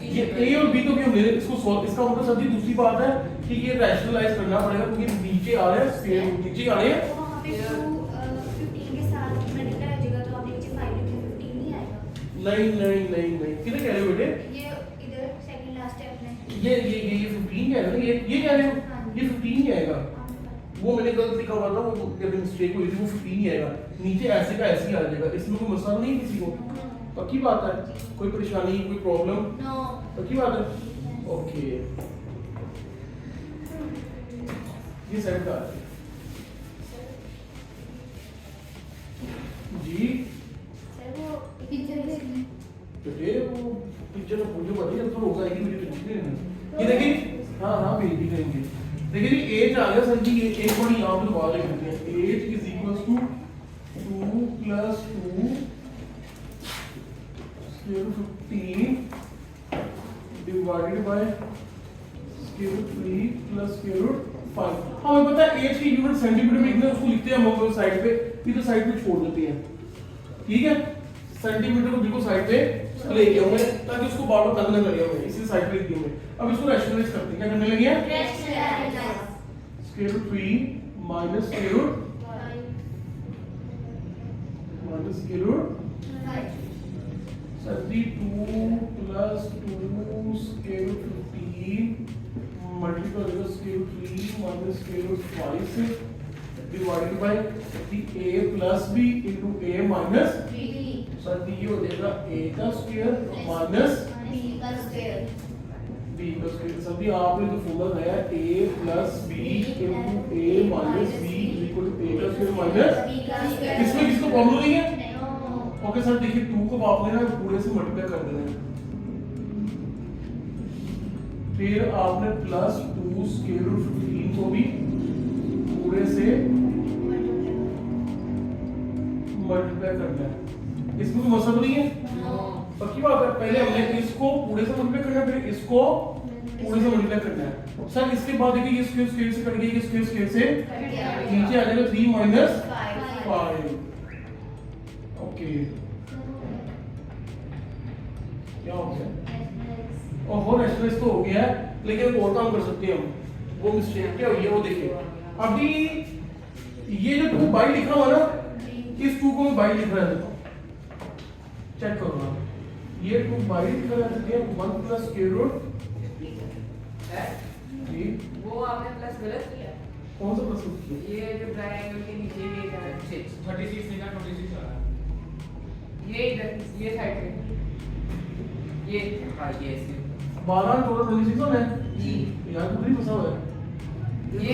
ये ए और बी तो भी हमने इसको सॉल्व, इसका मतलब सर जी दूसरी बात है कि ये रैशनलाइज करना पड़ेगा क्योंकि नीचे आ रहे हैं स्क्वायर रूट नीचे आ रहे हैं। तो वहाँ पे 15 के साथ मल्टीप्लाई हो जाएगा तो आप नीचे 5 लिखें 15 नहीं आएगा। नहीं नहीं नहीं नहीं कितने कह रहे हो बेटे? ये इधर सेकंड लास्ट स्टेप में ये 15 कह रहे हो, ये कह रहे हो ये 15 ही आएगा। वो मैंने गलत लिखा हुआ था, वो कभी मिस्टेक हुई थी, वो 15 ही आएगा। नीचे ऐसे का ऐसे ही आ जाएगा, इसमें कोई मसला नहीं है किसी को। पक्की बात है? कोई परेशानी कोई प्रॉब्लम? नो पक्की बात है? ओके ये सेट का जी सर वो पिक्चर देखनी बेटे वो पिक्चर में पूछो बताइए जब तो रोज आएगी मुझे टेंशन नहीं लेना। ये देखिए हाँ हाँ भेज भी करेंगे। देखिए जी एज आ गया सर जी, ये एक बड़ी यहाँ पे दोबारा लिख देते हैं। Edge is equal to 2 plus 2 square root 15 divided by square root 3 plus square root 5। हमें पता है एज की यूनिट सेंटीमीटर में लिखना है, उसको लिखते हैं हम लोग साइड पे, इधर साइड पे छोड़ देते हैं। ठीक है, सेंटीमीटर को बिल्कुल साइड पे ले गए होंगे ताकि उसको बार बार तंग न करिए होंगे, इसी साइड पे लिख दिए होंगे। अब इसको रैशनलाइज करते हैं, क्या करने लगे हैं? Square root 3 minus square root square root 32 plus 2 square root 15 multiply हो जाएगा square root 3 minus square root 5 से divided by a plus b into a minus sir ये हो जाएगा a का स्क्वायर माइनस b का स्क्वायर। सर जी आपने जो फॉर्मूला लगाया a plus b into a minus b equal to a का स्क्वायर माइनस, इसमें किसी को प्रॉब्लम नहीं है? ओके सर देखिए 2 को आपने ना पूरे से मल्टीप्लाई कर देना है, फिर आपने प्लस 2 स्क्वायर रूट 15 को भी पूरे से मल्टीप्लाई करना है। इसमें कोई मसला नहीं है? पक्की बात है? पहले हमने इसको पूरे से मल्टीप्लाई करना है, फिर इसको पूरे से मल्टीप्लाई करना है। सर इसके बाद देखिए ये स्क्वायर स्क्वायर से कट गई, ये स्क्वायर स्क्वायर से नीचे आ जाएगा 3 माइनस 5। ओके क्या हो गया? ओहो रैशनलाइज तो हो गया है, लेकिन एक और काम कर सकते हैं हम। वो मिस्टेक क्या हुई है वो देखिए। अभी ये जो 2 बाई लिखा हुआ ना, इस 2 को मैं बाई लिख रहा हूं, चेक करो ना, ये 2 बाई लिख रहा है 1 प्लस स्क्वायर रूट जी। वो आपने प्लस गलत किया। कौन सा प्लस किया? ये जो ट्रायंगल के नीचे ये था 36 निकाल 26 आ रहा है। ये इधर ये साइड पे ये हाँ ये ऐसे 12 टोटल 26 होना है जी। यार पूरी फंसा हुआ है। ये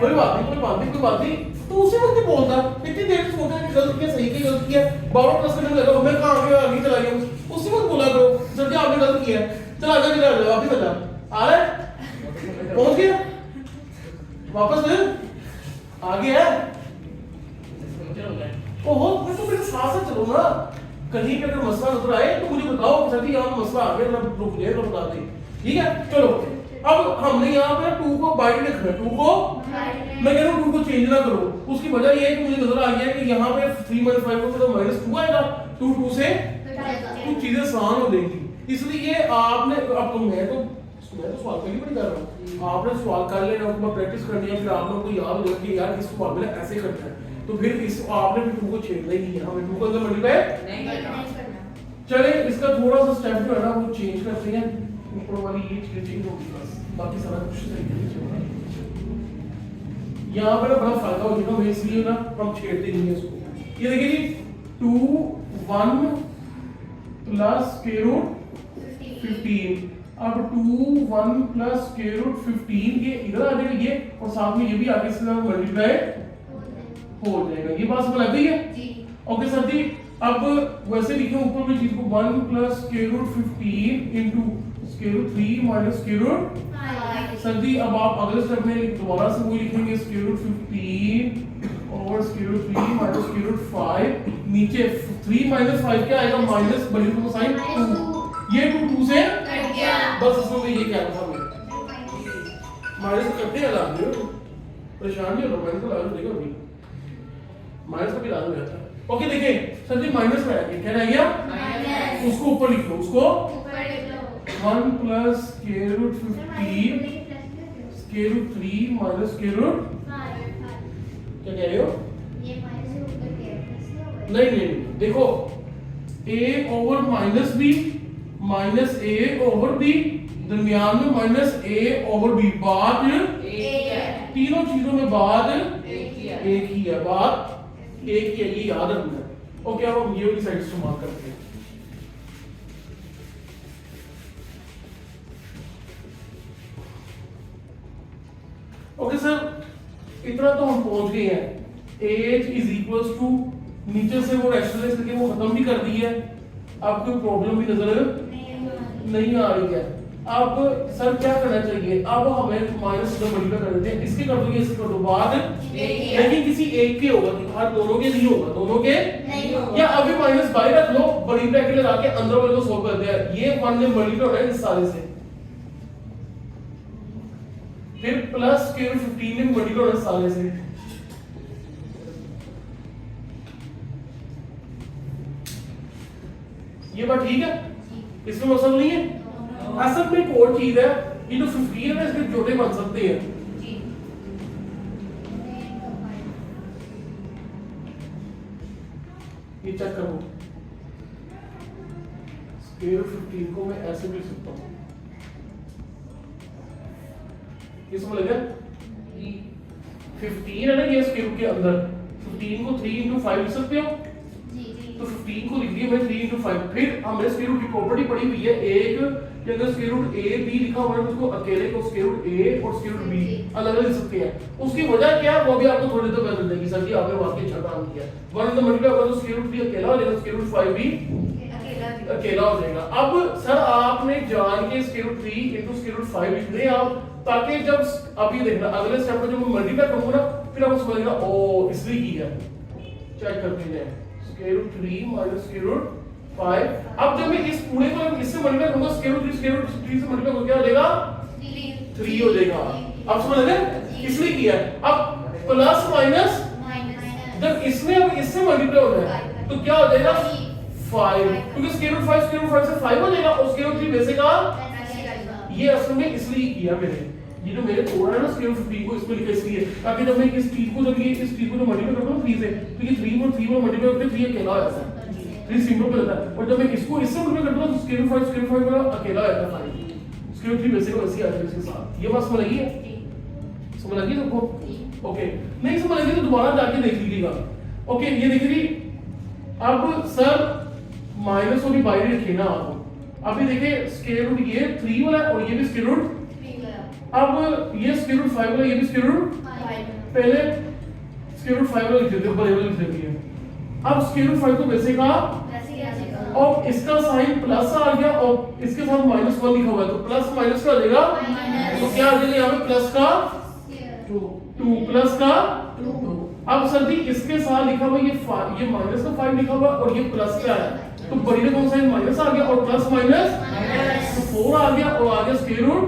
कोई बात नहीं कोई बात नहीं कोई बात नहीं, तो उसी वक्त ही बोलता इतनी देर से सोचा कि गलत किया सही की गलत किया, 12 प्लस करने लगा मैं कहां आगे आगे चला गया, उसी वक्त बोला करो सर जी आपने गलत किया, चल आगे चला जाओ वापस चला आ रहा है पहुंच गया वापस आ गया है। ओहो मैं तो मेरे साथ साथ चलो ना, कहीं पे अगर मसला नजर आए तो मुझे बताओ कि सर जी यहाँ मसला आ गया, रुक जाए तो बता दें। ठीक है चलो अब हमने यहाँ पे 2 को बाई लिखना है, 2 को मैं कह रहा हूँ 2 को चेंज ना करो, उसकी वजह ये है कि मुझे नजर आ गया कि यहाँ पे 3 - 5 को तो -2 आएगा, 2 से कुछ चीजें आसान हो जाएंगी, इसलिए आपने अब मैं तो सवाल पहली बार कर रहा हूँ, आपने सवाल कर लेना उसके बाद प्रैक्टिस करनी है, फिर आप लोगों को याद हो जाएगा कि यार इस सवाल में ऐसे करना है, तो फिर इस आपने भी 2 को छेड़ना ही नहीं है, हमें 2 को अंदर मल्टीप्लाई नहीं करना। चले इसका थोड़ा सा स्टेप जो है ना वो चेंज करते हैं, ऊपर वाली ये चीज चेंज होगी बस, बाकी सारा कुछ सही है। यहाँ पे ना बड़ा फायदा हो जाएगा, मैं इसलिए ना हम छेड़ते नहीं है इसको। ये देखिए जी 2 1 प्लस स्क्वायर रूट 15। अब 2 1 प्लस स्क्वायर रूट 15 ये इधर आ जाएगा ये, और साथ में ये भी आगे से मल्टीप्लाई हो जाएगा। ये बात समझ आ गई है? ओके सर जी, अब वैसे लिखे ऊपर वाली चीज को 1 plus square root 15 into square root 3 minus square root 5। Sir ji अब आप अगले स्टेप में दोबारा से वही लिखेंगे स्क्वायर रूट 15 और square root 3 minus square root 5, नीचे 3 माइनस 5 क्या आएगा, माइनस बड़ी को साइन 2, ये 2 से कट गया। बस इसमें मैं ये क्या था मैं माइनस करते हैं ला दो, परेशान नहीं हो, माइनस को ला देगा अभी, माइनस को भी ला देगा। ओके देखिए सर जी माइनस में आ गया, क्या रह गया, माइनस उसको ऊपर लिख लो, उसको ऊपर लिख लो 1 plus square root 15 square root 3 minus square root, 5। क्या कह रहे हो? ये माइनस से ऊपर गया कैसे नहीं नहीं नहीं, देखो a over minus b minus a over b, दरमियान में माइनस a ओवर b, बात तीनों चीजों में बात एक ही है, बात एक ही है, ये याद रखना है। ओके अब हम ये वाली साइड इस्तेमाल करते हैं। ओके सर इतना तो हम पहुंच गए हैं, एज इज इक्वल्स टू, नीचे से वो एक्सरसाइज करके वो खत्म भी कर दी है, अब कोई प्रॉब्लम भी नजर नहीं आ रही है। अब सर क्या करना चाहिए, अब हमें माइनस से मल्टीप्लाई कर देते हैं, इसके कर दो इसके कर दो बाद, लेकिन किसी एक के होगा, हर दोनों के नहीं होगा, दोनों के नहीं होगा। या अभी माइनस बाई रख लो, बड़ी ब्रैकेट लगा के अंदर वाले को सोल्व कर दिया, ये 1 ने मल्टीप्लाई हो रहा है इस सारे से, फिर प्लस स्क्वायर 15 ने मल्टीप्लाई हो रहा है सारे से, ये बात ठीक है, इसमें मसला नहीं है। असल में एक और चीज है, ये जो 15 है इसके जोड़े बन सकते हैं, ये चेक करो, स्क्वायर 15 को मैं ऐसे भी लिख सकता हूँ, इसमें लगा 15 है ना ये स्क्वायर के अंदर, 15 को 3 into 5 लिख सकते हो, तो 15 को लिख दिया मैं 3 into 5, फिर हमने स्क्वायर रूट की प्रॉपर्टी पढ़ी हुई है, एक कि अगर स्क्वायर रूट a b लिखा हुआ है तो उसको अकेले को स्क्वायर रूट a और स्क्वायर रूट b अलग अलग लिख सकते हैं। उसकी वजह क्या है वो भी आपको थोड़ी देर बाद मिलेगी। सर जी आपने वाकई अच्छा काम किया, वन द मल्टीप्लाई होगा तो स्क्वायर रूट b अकेला हो जाएगा, स्क्वायर रूट 5 भी अकेला हो जाएगा। अब सर आपने जान के square root 3 into square root 5 लिख दें आप, ताकि जब अभी देखना अगले स्टेप में जब मैं मल्टीप्लाई करूंगा ना फिर आपको समझेगा ओ इसलिए किया, चेक करते हैं square root 3 minus square root 5। अब जब मैं इस पूरे को इससे मल्टीप्लाई करूंगा स्क्वायर रूट 3 से मल्टीप्लाई हो क्या हो जाएगा 3 हो जाएगा। अब समझ गए इसलिए किया है। अब प्लस माइनस जब इसमें अब इससे मल्टीप्लाई हो जाए तो क्या हो जाएगा 5, क्योंकि स्क्वायर रूट 5 से 5 हो जाएगा और स्क्वायर रूट 3 वैसे का ये असल में इसलिए किया मैंने, ये जो मेरे तोड़ा है ना स्क्वायर रूट 15 को इसमें लिखा इसलिए ताकि जब मैं इस चीज को जब ये इस चीज को मल्टीप्लाई करता हूं 3 से तो ये 3 और 3 में मल्टीप्लाई करके 3 अकेला हो जाता है, 3 सिंपल हो जाता है। और जब मैं इसको इससे मल्टीप्लाई करता हूं तो स्क्वायर रूट 5 वाला अकेला हो जाता है 5, स्क्वायर रूट 3 वैसे का वैसे आ जाएगा इसके साथ। ये बात समझ लगी है, समझ लगी सबको? ओके नहीं समझ लगी तो दोबारा जाके देख लीजिएगा। ओके ये देखिए अब सर माइनस को भी बाहर रखिए ना आप, अभी देखिए स्क्वायर रूट ये 3 वाला और ये भी स्क्वायर रूट, अब ये स्क्वायर रूट 5 वाला ये भी स्क्वायर रूट, पहले स्क्वायर रूट 5 वाला लिख देते हैं, ऊपर ये वाला लिख देते हैं। अब स्क्वायर रूट 5 को वैसे का और इसका साइन प्लस आ गया और इसके साथ माइनस 1 लिखा हुआ है तो प्लस माइनस का हो जाएगा, तो क्या आ जाएगा यहाँ पे प्लस का 2 प्लस का 2। अब सर जी इसके साथ लिखा हुआ ये माइनस का 5 लिखा हुआ और ये प्लस का है तो बड़ी रकम साइन माइनस आ गया और प्लस माइनस तो 4 आ गया और आ गया स्क्वायर रूट,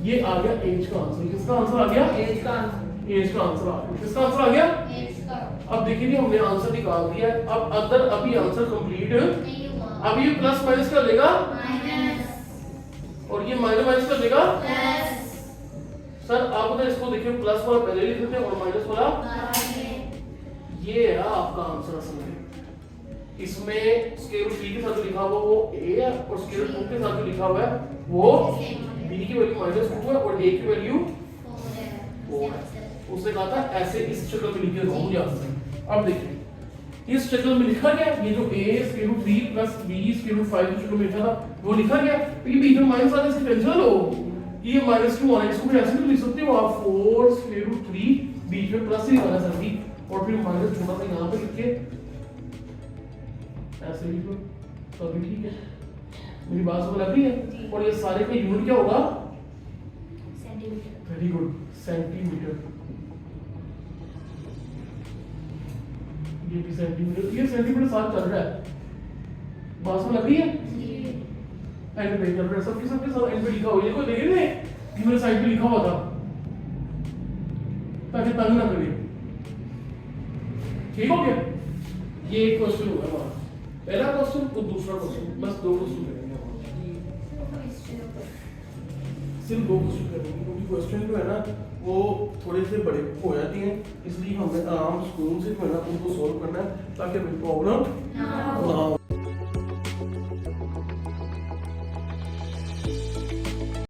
ये आ गया एज का आंसर। किसका आंसर आ गया? एज का आंसर आ गया। किसका आंसर आ गया? अब देखिए हमने आंसर निकाल दिया है। अब अंदर अभी आंसर कंप्लीट अब ये प्लस माइनस कर देगा और ये माइनस माइनस कर देगा सर आप अगर इसको देखिए प्लस वाला पहले लिख देते हैं और माइनस वाला ये है आपका आंसर। असल में इसमें स्क्वायर रूट 3 के साथ जो लिखा हुआ वो a है और स्क्वायर रूट 2 के साथ जो लिखा हुआ है वो b की वैल्यू -2 है और a की वैल्यू 4 है। उसने कहा था ऐसे इस शक्ल में लिखे होंगे आंसर। अब देखिए इस शक्ल में लिखा गया, ये जो a square root 3 plus b square root 5 की शक्ल में लिखा था वो लिखा गया। तो ये बीच में माइनस आ रहा है, इसकी टेंशन लो, ये -2 आ रहा है, इसको भी ऐसे भी लिख सकते हो आप 4 स्क्वायर रूट 3 बीच में प्लस ही वाला सर भी, और फिर माइनस छोटा सा यहाँ पे लिख के ऐसे लिख लो तो अभी ठीक है। मेरी बात समझ आ रही है? और ये सारे का यूनिट क्या होगा? सेंटीमीटर। Very good, centimetre. ये भी सेंटीमीटर, ये सेंटीमीटर साथ चल रहा है, बात समझ आ रही है? एंड पे चल रहा है, सबके साथ एंड पे लिखा हुआ है, ये कोई देखे नहीं ये मेरे साइड पे लिखा हुआ था ताकि तंग ना करे। ठीक हो गया? ये एक क्वेश्चन होगा हमारा, पहला क्वेश्चन और दूसरा क्वेश्चन, बस 2 क्वेश्चन करेंगे हमारा, सिर्फ 2 क्वेश्चन करेंगे क्योंकि क्वेश्चन जो है ना वो थोड़े से बड़े हो जाते हैं, इसलिए हमें आराम सुकून से जो है ना उनको सॉल्व करना है ताकि हमें प्रॉब्लम ना हो।